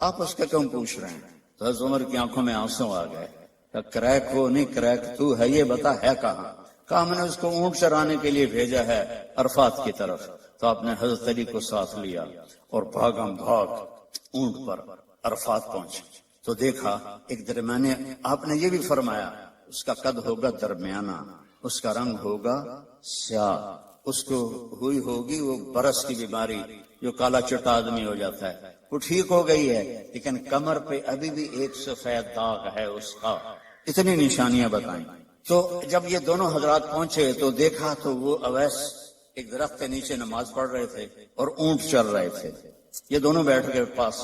آپ اس کا کیوں پوچھ رہے ہیں؟ تو حضرت عمر کی آنکھوں میں آنسو آ گئے. کریک ہو نہیں کریک تو ہے، یہ بتا ہے کہاں؟ کہا میں نے اس کو اونٹ چرانے کے لیے بھیجا ہے عرفات کی طرف. تو آپ نے حضرت علی کو ساتھ لیا اور بھاگم بھاگ اونٹ پر عرفات پہنچے. تو دیکھا ایک درمیانے، آپ نے یہ بھی فرمایا اس کا قد ہوگا درمیانہ، اس کا رنگ ہوگا سیاہ، اس کو ہوئی ہوگی وہ برس کی بیماری جو کالا چٹا آدمی ہو جاتا ہے، وہ ٹھیک ہو گئی ہے لیکن کمر پہ ابھی بھی ایک سفید داغ ہے اس کا. اتنی نشانیاں بتائیں. تو جب یہ دونوں حضرات پہنچے تو دیکھا تو وہ اویس ایک درخت کے نیچے نماز پڑھ رہے تھے اور اونٹ چل رہے تھے. یہ دونوں بیٹھ گئے پاس.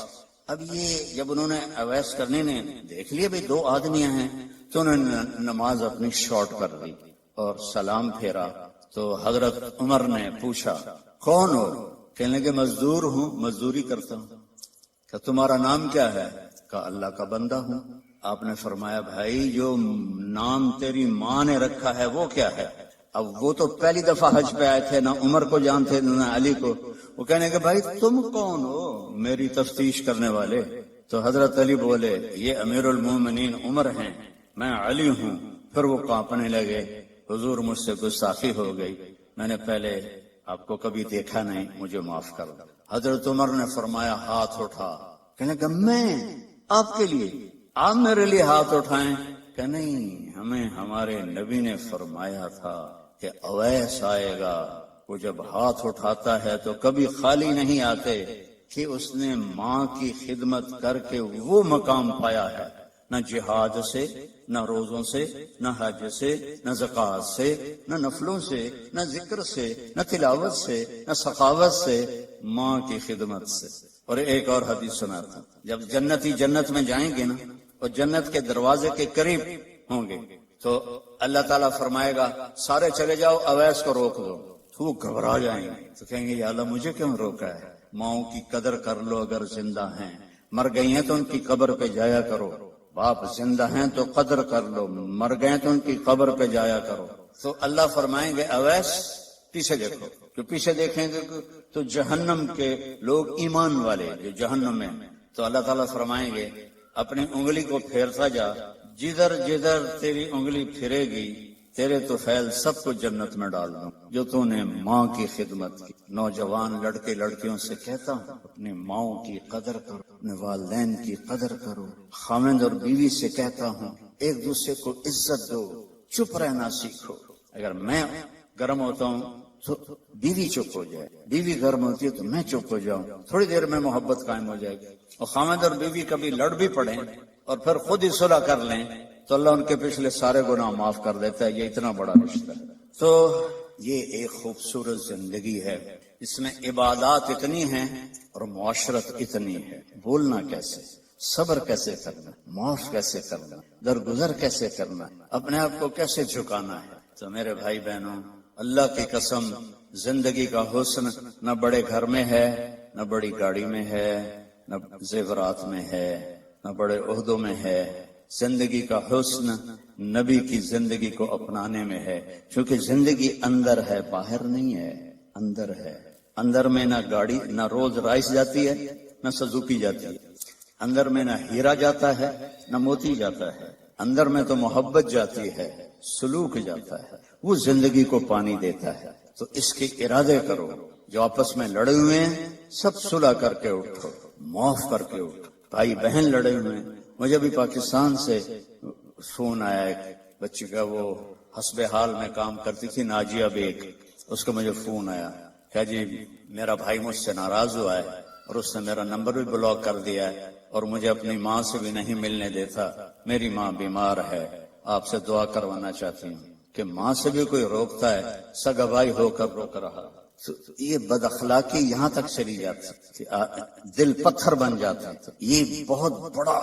اب یہ جب انہوں نے اویس کرنے نے دیکھ لیا بھئی دو آدمیاں ہیں تو انہوں نے نماز اپنی شارٹ کر دی اور سلام پھیرا. تو حضرت عمر نے پوچھا کون ہو؟ کہنے لگے مزدور ہوں، مزدوری کرتا ہوں. کہ تمہارا نام کیا ہے؟ کہا اللہ کا بندہ ہوں۔ آپ نے فرمایا بھائی جو نام تیری ماں نے رکھا ہے وہ کیا ہے؟ اب وہ تو پہلی دفعہ حج پہ آئے تھے، نہ عمر کو جانتے نہ علی کو۔ وہ کہنے کہ بھائی تم کون ہو میری تفتیش کرنے والے؟ تو حضرت علی بولے یہ امیر المومنین عمر ہیں، میں علی ہوں۔ پھر وہ کانپنے لگے، حضور مجھ سے گستاخی ہو گئی، میں نے پہلے آپ کو کبھی دیکھا نہیں، مجھے معاف کر دو۔ حضرت عمر نے فرمایا ہاتھ اٹھا۔ کہنے کہ میں آپ کے لیے، آپ میرے لیے ہاتھ اٹھائیں؟ کہ نہیں، ہمیں ہمارے نبی نے فرمایا تھا کہ اویس آئے گا، وہ جب ہاتھ اٹھاتا ہے تو کبھی خالی نہیں آتے، کہ اس نے ماں کی خدمت کر کے وہ مقام پایا ہے، نہ جہاد سے، نہ روزوں سے، نہ حج سے، نہ زکوٰۃ سے، نہ نفلوں سے، نہ ذکر سے، نہ تلاوت سے، نہ سخاوت سے، ماں کی خدمت سے۔ اور ایک اور حدیث سناتا، جب جنتی جنت میں جائیں گے نا اور جنت کے دروازے کے قریب ہوں گے تو اللہ تعالیٰ فرمائے گا سارے چلے جاؤ، اویس کو روک دو۔ تو وہ گھبرا جائیں گے، تو کہیں گے یا اللہ مجھے کیوں روکا ہے؟ ماؤں کی قدر کر لو اگر زندہ ہیں، مر گئی ہیں تو ان کی قبر پہ جایا کرو۔ باپ زندہ ہیں تو قدر کر لو، مر گئے تو ان کی قبر پہ جایا کرو۔ تو اللہ فرمائیں گے اویس پیچھے دیکھو، جو پیچھے دیکھیں گے تو جہنم کے لوگ ایمان والے جو جہنم میں، تو اللہ تعالیٰ فرمائیں گے اپنی انگلی کو پھیرتا جا، جدھر جدھر تیری انگلی پھرے گی تیرے تو فیل سب کو جنت میں ڈال دوں، جو تو نے ماں کی خدمت کی۔ نوجوان لڑکے لڑکیوں سے کہتا ہوں اپنی ماؤں کی قدر کرو، اپنے والدین کی قدر کرو۔ خاوند اور بیوی سے کہتا ہوں ایک دوسرے کو عزت دو، چپ رہنا سیکھو۔ اگر میں گرم ہوتا ہوں تو بیوی چپ ہو جائے، بیوی گرم ہوتی ہے تو میں چپ ہو جاؤں، تھوڑی دیر میں محبت قائم ہو جائے گی۔ اور خاوند اور بیوی کبھی لڑ بھی پڑیں اور پھر خود ہی صلح کر لیں تو اللہ ان کے پچھلے سارے گناہ معاف کر دیتا ہے۔ یہ اتنا بڑا رشتہ ہے۔ تو یہ ایک خوبصورت زندگی ہے، اس میں عبادات اتنی ہیں اور معاشرت اتنی ہے۔ بولنا کیسے، صبر کیسے کرنا، معاف کیسے کرنا، درگزر کیسے کرنا، اپنے آپ کو کیسے جھکانا ہے۔ تو میرے بھائی بہنوں، اللہ کی قسم زندگی کا حسن نہ بڑے گھر میں ہے، نہ بڑی گاڑی میں ہے، نہ زیورات میں ہے، نہ بڑے عہدوں میں ہے۔ زندگی کا حسن نبی کی زندگی کو اپنانے میں ہے، کیونکہ زندگی اندر ہے، باہر نہیں ہے، اندر ہے۔ اندر میں نہ گاڑی، نہ رولز رائس جاتی ہے، نہ سزوکی جاتی ہے۔ اندر میں نہ ہیرا جاتا ہے، نہ موتی جاتا ہے۔ اندر میں تو محبت جاتی ہے، سلوک جاتا ہے، وہ زندگی کو پانی دیتا ہے۔ تو اس کے ارادے کرو، جو آپس میں لڑے ہوئے ہیں سب صلح کر کے اٹھو، معاف کر کے اٹھو۔ بھائی بہن لڑے ہوئے ہیں، مجھے بھی پاکستان سے فون آیا ایک بچی کا، وہ حسب حال میں کام کرتی تھی، ناجیہ بیگ، اس کا مجھے فون آیا کہ جی میرا بھائی مجھ سے ناراض ہوا ہے اور اس نے میرا نمبر بھی بلاک کر دیا ہے اور مجھے اپنی ماں سے بھی نہیں ملنے دیتا، میری ماں بیمار ہے، آپ سے دعا کروانا چاہتی ہوں۔ کہ ماں سے بھی کوئی روکتا ہے، سگا بھائی ہو کر روک رہا۔ یہ بد اخلاقی یہاں تک چلی جاتی کہ دل پتھر بن جاتا ہے۔ یہ بہت بڑا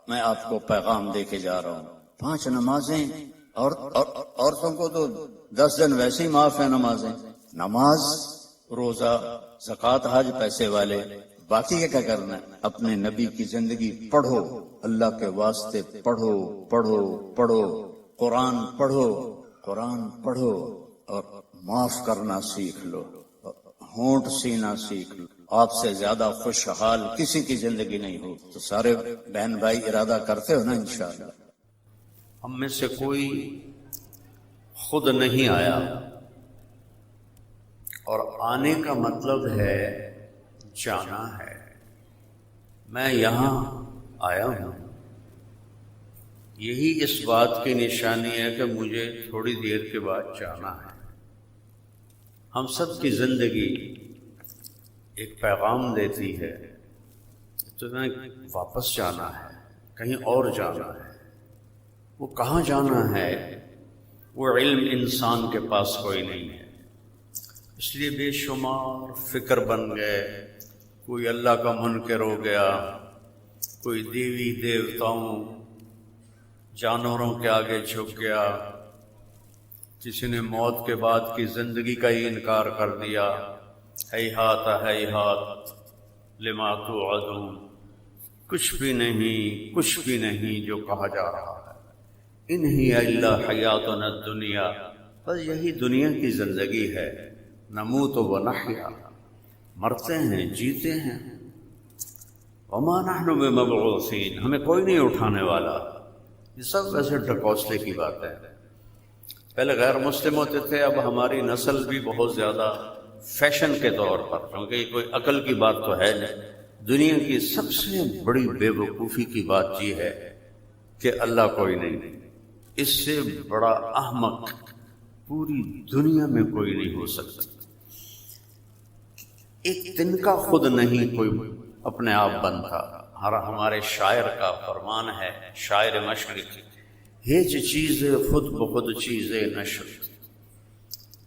میں آپ کو پیغام دے کے جا رہا ہوں۔ 5 نمازیں، اور عورتوں کو تو 10 دن ویسے ہی معاف ہے نمازیں، نماز، روزہ، زکوٰۃ، حج، پیسے والے، باقی کیا کرنا ہے؟ اپنے نبی کی زندگی پڑھو، اللہ کے واسطے پڑھو پڑھو پڑھو، قرآن پڑھو، قرآن پڑھو، اور معاف کرنا سیکھ لو، ہونٹ سینا سیکھ لو۔ آپ سے زیادہ خوشحال کسی کی زندگی نہیں ہو۔ تو سارے بہن بھائی ارادہ کرتے ہو نا انشاءاللہ؟ ہم میں سے کوئی خود نہیں آیا، اور آنے کا مطلب ہے جانا ہے۔ میں یہاں آیا ہوں، یہی اس بات کی نشانی ہے کہ مجھے تھوڑی دیر کے بعد جانا ہے۔ ہم سب کی زندگی ایک پیغام دیتی ہے، تمہیں واپس جانا ہے، کہیں اور جانا ہے۔ وہ کہاں جانا ہے وہ علم انسان کے پاس کوئی نہیں ہے، اس لیے بے شمار فکر بن گئے۔ کوئی اللہ کا منکر ہو گیا، کوئی دیوی دیوتاؤں جانوروں کے آگے جھک گیا، کسی نے موت کے بعد کی زندگی کا ہی انکار کر دیا۔ ہیہات ہیہات لما توعدون، کچھ بھی نہیں جو کہا جا رہا ہے، ان ہی الا حیاتنا الدنیا، بس یہی دنیا کی زندگی ہے، نموت و نحیا، مرتے ہیں جیتے ہیں، وما نحن بمبعوثین، ہمیں کوئی نہیں اٹھانے والا۔ یہ سب ویسے ڈھکوسلے کی بات ہے۔ پہلے غیر مسلم ہوتے تھے، اب ہماری نسل بھی بہت زیادہ فیشن کے طور پر، کیونکہ یہ کوئی عقل کی بات تو ہے نہیں۔ دنیا کی سب سے بڑی بے وقوفی کی بات یہ ہے کہ اللہ کوئی نہیں، اس سے بڑا احمق پوری دنیا میں کوئی نہیں ہو سکتا۔ ایک دن کا خود نہیں کوئی اپنے آپ بنتا۔ ہمارے شاعر کا فرمان ہے، شاعر مشرق، ہیچ چیز خود بخود چیز نشد،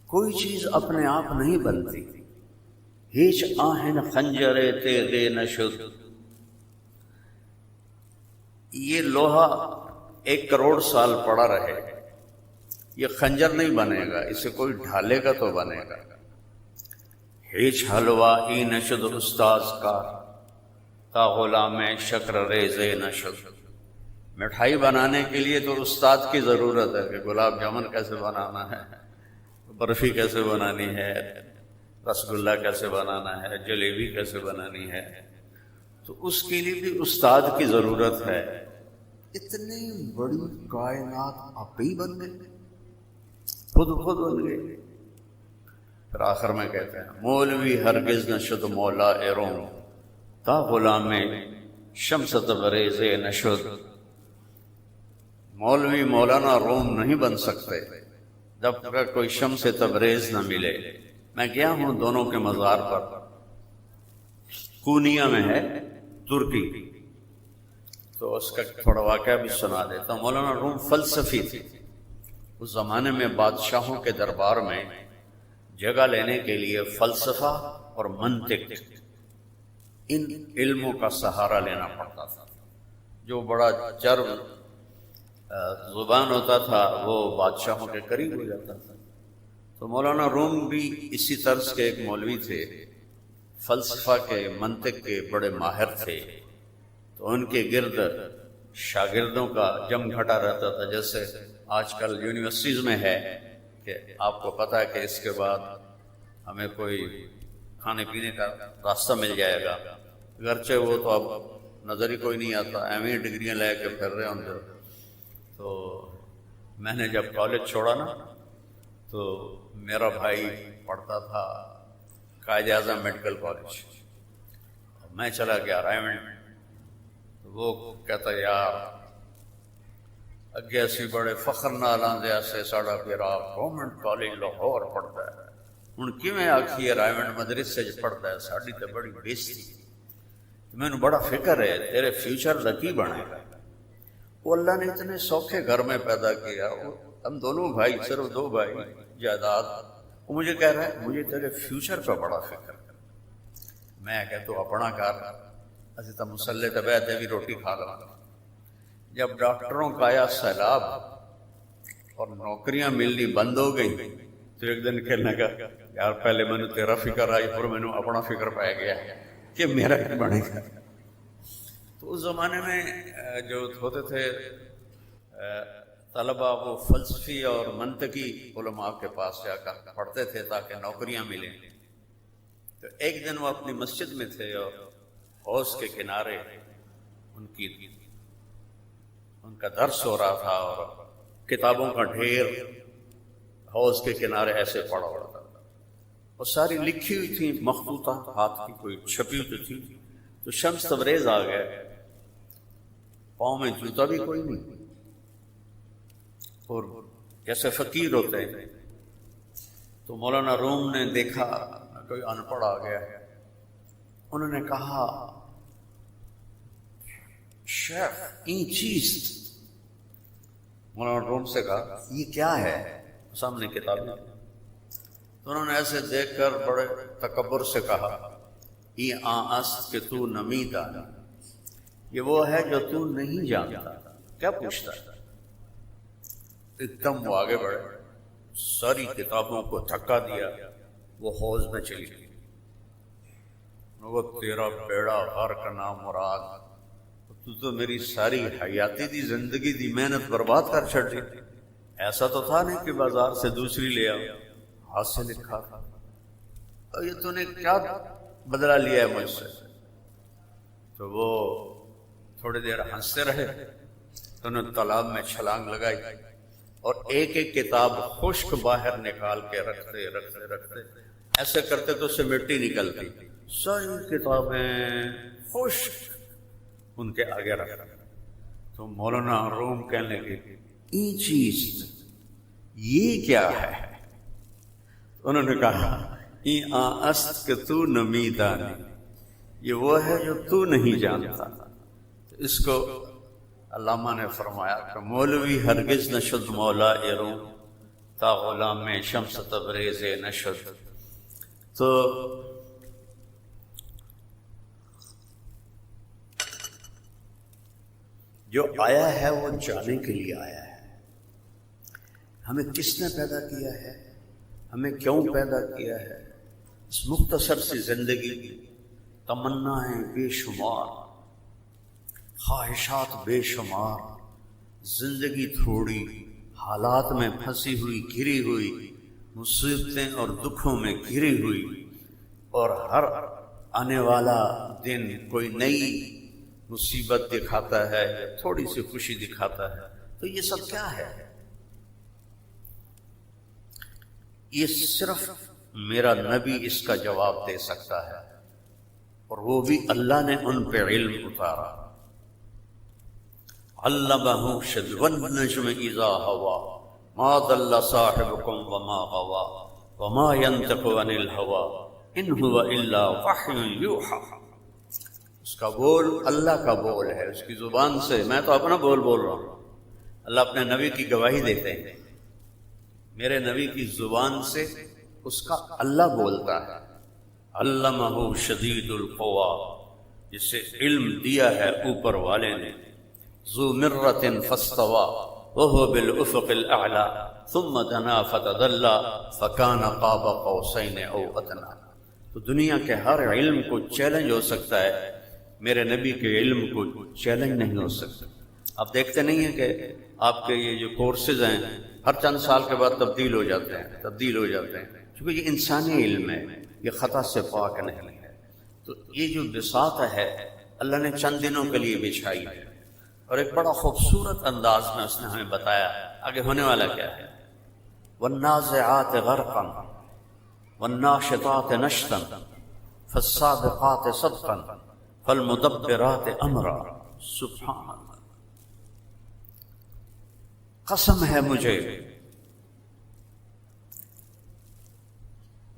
کوئی چیز اپنے آپ نہیں بنتی، ہیچ آہن خنجر تیغ نشد، یہ لوہا 1 کروڑ سال پڑا رہے، یہ خنجر نہیں بنے گا، اسے کوئی ڈھالے گا تو بنے گا۔ ہیچ حلوہ ای نشد استاذ کا، تا غلام شکر ریز نشد، مٹھائی بنانے کے لیے تو استاد کی ضرورت ہے کہ گلاب جامن کیسے بنانا ہے، برفی کیسے بنانی ہے، رسگلہ کیسے بنانا ہے، جلیبی کیسے بنانی ہے، تو اس کے لیے بھی استاد کی ضرورت ہے۔ اتنی بڑی کائنات آپ ہی بن گئے، خود بن گئے۔ پھر آخر میں کہتے ہیں مولوی ہرگز نشد مولا روم، تا غلام شمس تبریز نشد، مولوی مولانا روم نہیں بن سکتے جب تک کوئی شمس تبریز نہ ملے۔ میں گیا ہوں دونوں کے مزار پر، کونیا میں ہے ترکی، تو اس کا تھوڑا واقعہ بھی سنا دیتا ہوں۔ مولانا روم فلسفی تھے، اس زمانے میں بادشاہوں کے دربار میں جگہ لینے کے لیے فلسفہ اور منطق، ان علموں کا سہارا لینا پڑتا تھا۔ جو بڑا چرب زبان ہوتا تھا وہ بادشاہوں کے قریب ہو جاتا تھا۔ تو مولانا روم بھی اسی طرز کے ایک مولوی تھے، فلسفہ کے منطق کے بڑے ماہر تھے، تو ان کے گرد شاگردوں کا جم گھٹا رہتا تھا، جیسے آج کل یونیورسٹیز میں ہے کہ آپ کو پتہ ہے کہ اس کے بعد ہمیں کوئی کھانے پینے کا راستہ مل جائے گا، اگرچہ وہ تو اب نظر ہی کوئی نہیں آتا، ایم اے ڈگریاں لے کے پھر رہے ہوں گے۔ تو میں نے جب کالج چھوڑا نا، تو میرا بھائی پڑھتا تھا قائد اعظم میڈیکل کالج، میں چلا گیا رائمنڈ، وہ کہتا یار اگے اسی بڑے فخر نال آندے اسے ساڑا پیرا گورنمنٹ کالج لاہور پڑھتا ہے، ہن کیویں آکھیے رائمنڈ مدرسے وچ پڑھتا ہے، ساڈی تے بڑی بےزتی۔ مینوں بڑا فکر ہے تیرے فیوچر دا کی بنے گا۔ وہ اللہ نے اتنے سوکھے گھر میں پیدا کیا، ہم دونوں بھائی، صرف 2 بھائی، جائیداد، وہ مجھے کہہ رہا ہے مجھے تیرے فیوچر کا بڑا فکر ہے۔ میں کہ تو اپنا کر، اسی تو مسلے تے بیٹھے بھی روٹی کھا لوں۔ جب ڈاکٹروں کا آیا سیلاب اور نوکریاں ملنی بند ہو گئی، تو ایک دن کہنے لگا یار پہلے میں نے تیرا فکر آئی، پھر میں نے اپنا فکر پایا گیا کہ میرا کیا بنے گا۔ تو اس زمانے میں جو ہوتے تھے طلبہ، وہ فلسفی اور منطقی علماء کے پاس جا کر پڑھتے تھے تاکہ نوکریاں ملیں۔ تو ایک دن وہ اپنی مسجد میں تھے اور حوض کے کنارے ان کا درس ہو رہا تھا، اور کتابوں کا ڈھیر حوض کے کنارے ایسے پڑا ہوا تھا، اور ساری لکھی ہوئی تھی، مخطوطہ ہاتھ کی کوئی چھپی ہوئی تھی۔ تو شمس تبریز آ گئے، پاؤں میں جوتا بھی کوئی نہیں، اور جیسے فقیر ہوتے ہیں۔ تو مولانا روم نے دیکھا کوئی ان پڑھ آ گیا ہے، انہوں نے کہا شیخ این چیز، مولانا روم سے کہا یہ کیا ہے، سامنے کتابیں، تو انہوں نے ایسے دیکھ کر بڑے تکبر سے کہا یہ است کہ تو نمی دانا، یہ وہ ہے جو تو نہیں جانتا۔ کیا پوچھتا ہے؟ ایک دم وہ آگے بڑھے، ساری کتابوں کو دھکا دیا، وہ حوض میں چلی گئی۔ وہ تیرا بیڑا غرق نہ مراد، تو میری ساری حیاتی دی زندگی دی محنت برباد کر چھڑی. ایسا تو تھا نہیں کہ بازار سے دوسری لے آؤ، ہاتھ سے لکھا تھا. اور یہ تو نے کیا بدلہ لیا ہے مجھ سے؟ تو وہ تھوڑی دیر ہنستے رہے. تو انہوں نے تالاب میں چھلانگ لگائی اور ایک ایک کتاب خشک باہر نکال کے رکھتے رکھتے رکھتے ایسے کرتے تو اس سے مٹی نکلتی. ساری کتابیں خشک ان کے آگے رکھا. تو مولانا روم کہنے لگے یہ چیز یہ کیا ہے؟ انہوں نے کہا یہ است کہ تو نمیدانی، یہ وہ ہے جو تو نہیں جانتا. اس کو علامہ نے فرمایا کہ مولوی ہرگز نشد مولا ایروں تا غلام شمس تبریز نشد. تو جو آیا ہے وہ جانے کے لیے آیا ہے. ہمیں کس نے پیدا کیا ہے، ہمیں کیوں پیدا کیا ہے، اس مختصر سی زندگی کی تمنائیں بے شمار، خواہشات بے شمار، زندگی تھوڑی، حالات میں پھنسی ہوئی گھری ہوئی، مصیبتیں اور دکھوں میں گھری ہوئی، اور ہر آنے والا دن کوئی نئی مصیبت دکھاتا ہے یا تھوڑی سی خوشی دکھاتا ہے. تو یہ سب کیا ہے؟ یہ صرف میرا نبی اس کا جواب دے سکتا ہے، اور وہ بھی اللہ نے ان پہ علم اتارا. علمہ شدید والنجم اذا ہوا ما ضل صاحبکم وما غوا وما ينطق عن الهوى ان هو الا وحی یوحی. اس کا بول اللہ کا بول ہے، اس کی زبان سے. میں تو اپنا بول رہا ہوں، اللہ اپنے نبی کی گواہی دیتے ہیں. میرے نبی کی زبان سے اس کا اللہ بولتا ہے. علمہ شدید القوا، جسے علم دیا ہے اوپر والے نے. ذو مرۃ فاستوى وهو بالافق الاعلى ثم دنا فتدلى فكان قاب قوسين او ادنى. تو دنیا کے ہر علم کو چیلنج ہو سکتا ہے، میرے نبی کے علم کو چیلنج نہیں ہو سکتا. آپ دیکھتے نہیں ہیں کہ آپ کے یہ جو کورسز ہیں ہر چند سال کے بعد تبدیل ہو جاتے ہیں کیونکہ یہ انسانی علم ہے، یہ خطا سے پاک نہیں ہے. تو یہ جو بساط ہے اللہ نے چند دنوں کے لیے بچھائی ہے، اور ایک بڑا خوبصورت انداز میں اس نے ہمیں بتایا آگے ہونے والا کیا ہے. والنازعات غرقا والناشطات نشطا فالسابقات صدقا فالمدبرات امرا. سبحان اللہ، قسم ہے مجھے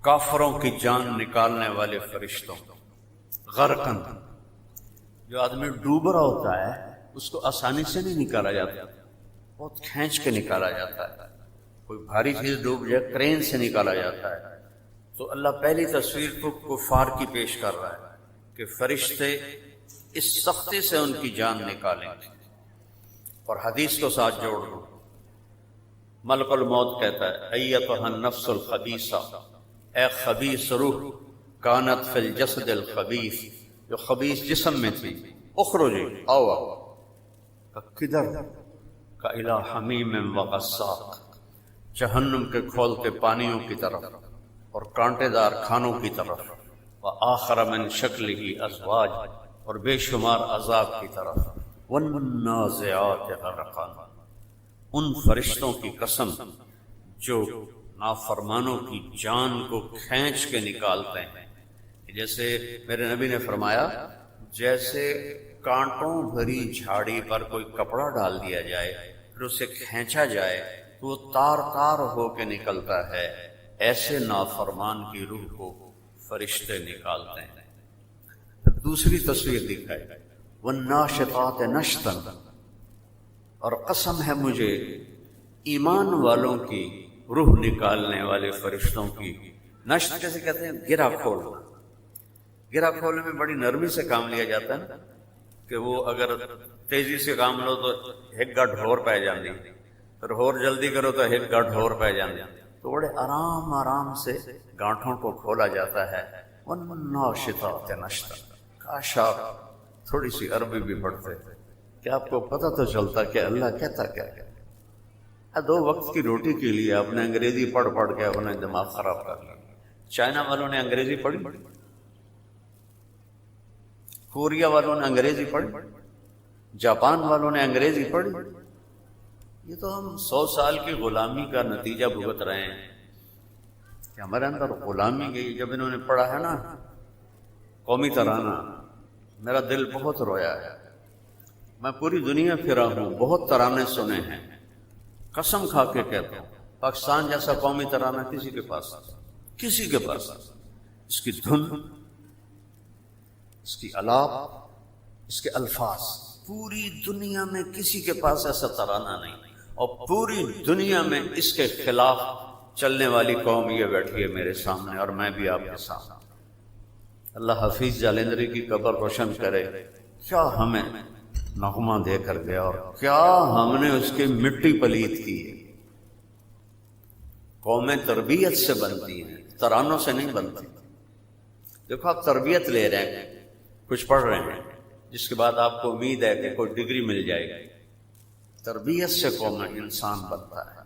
کافروں کی جان نکالنے والے فرشتوں. غرقن، جو آدمی ڈوب رہا ہوتا ہے اس کو آسانی سے نہیں نکالا جاتا، بہت کھینچ کے نکالا جاتا ہے. کوئی بھاری چیز ڈوب جائے کرین سے نکالا جاتا ہے. تو اللہ پہلی تصویر کو کفار کی پیش کر رہا ہے کہ فرشتے اس سختی سے ان کی جان نکالیں گے. اور حدیث کو ساتھ جوڑ دو. ملک الموت کہتا ہے ایتھا النفس الخبیثہ، اے خبیث روح، کانت فی الجسد الخبیث، جو خبیث جسم میں تھی، اخرجی آو، کدھر؟ کا الی حمیم وغساق، جہنم کے کھولتے پانیوں کی طرف اور کانٹے دار کھانوں کی طرف. وآخر من شکلہ ازواج، اور بے شمار عذاب کی طرف. والنازعات غرقا، ان فرشتوں کی قسم جو نافرمانوں کی جان کو کھینچ کے نکالتے ہیں. جیسے میرے نبی نے فرمایا جیسے کانٹوں بھری جھاڑی پر کوئی کپڑا ڈال دیا جائے پھر اسے کھینچا جائے تو وہ تار تار ہو کے نکلتا ہے، ایسے نافرمان کی روح کو فرشتے نکالتے ہیں. دوسری تصویر دکھائی والناشطات نشطا، اور قسم ہے مجھے ایمان والوں کی روح نکالنے والے فرشتوں کی. نشط کیسے کہتے ہیں؟ گرا کھولنا. گرا کھولنے میں بڑی نرمی سے کام لیا جاتا ہے کہ وہ اگر تیزی سے کام لو تو ایک گا ڈھور پہ جاندی، پھر اور جلدی کرو تو ایک گا ڈھور پہ جاندی. تو بڑے آرام آرام سے گانٹھوں کو کھولا جاتا ہے. والناشطات نشطا، کاش آپ تھوڑی سی عربی بھی پڑھتے کہ آپ کو پتہ تو چلتا کہ اللہ کہتا کیا ہے. 2 وقت کی روٹی کے لیے آپ نے انگریزی پڑھ پڑھ کے اپنا دماغ خراب کر لیا. چائنا والوں نے انگریزی پڑھی، کوریا والوں نے انگریزی پڑھی، جاپان والوں نے انگریزی پڑھی. یہ تو ہم 100 سال کی غلامی کا نتیجہ بھگت رہے ہیں کہ ہمارے اندر غلامی گئی. جب انہوں نے پڑھا ہے نا قومی ترانہ، میرا دل بہت رویا ہے. میں پوری دنیا پھرا ہوں، بہت ترانے سنے ہیں، قسم کھا کے کہتا ہوں پاکستان جیسا قومی ترانہ کسی کے پاس اس کی دھن، اس کی آلاپ، اس کے الفاظ، پوری دنیا میں کسی کے پاس ایسا ترانہ نہیں. اور پوری دنیا میں اس کے خلاف چلنے والی قوم یہ بیٹھی ہے میرے سامنے، اور میں بھی آپ کے سامنے. اللہ حفیظ جالندری کی قبر روشن کرے. کیا ہمیں نغمہ دے کر گیا اور کیا ہم نے اس کی مٹی پلید کی ہے. قومیں تربیت سے بنتی ہیں، ترانوں سے نہیں بنتی. دیکھو آپ تربیت لے رہے ہیں، کچھ پڑھ رہے ہیں، جس کے بعد آپ کو امید ہے کہ کوئی ڈگری مل جائے گی. تربیت سے قوم انسان بنتا ہے.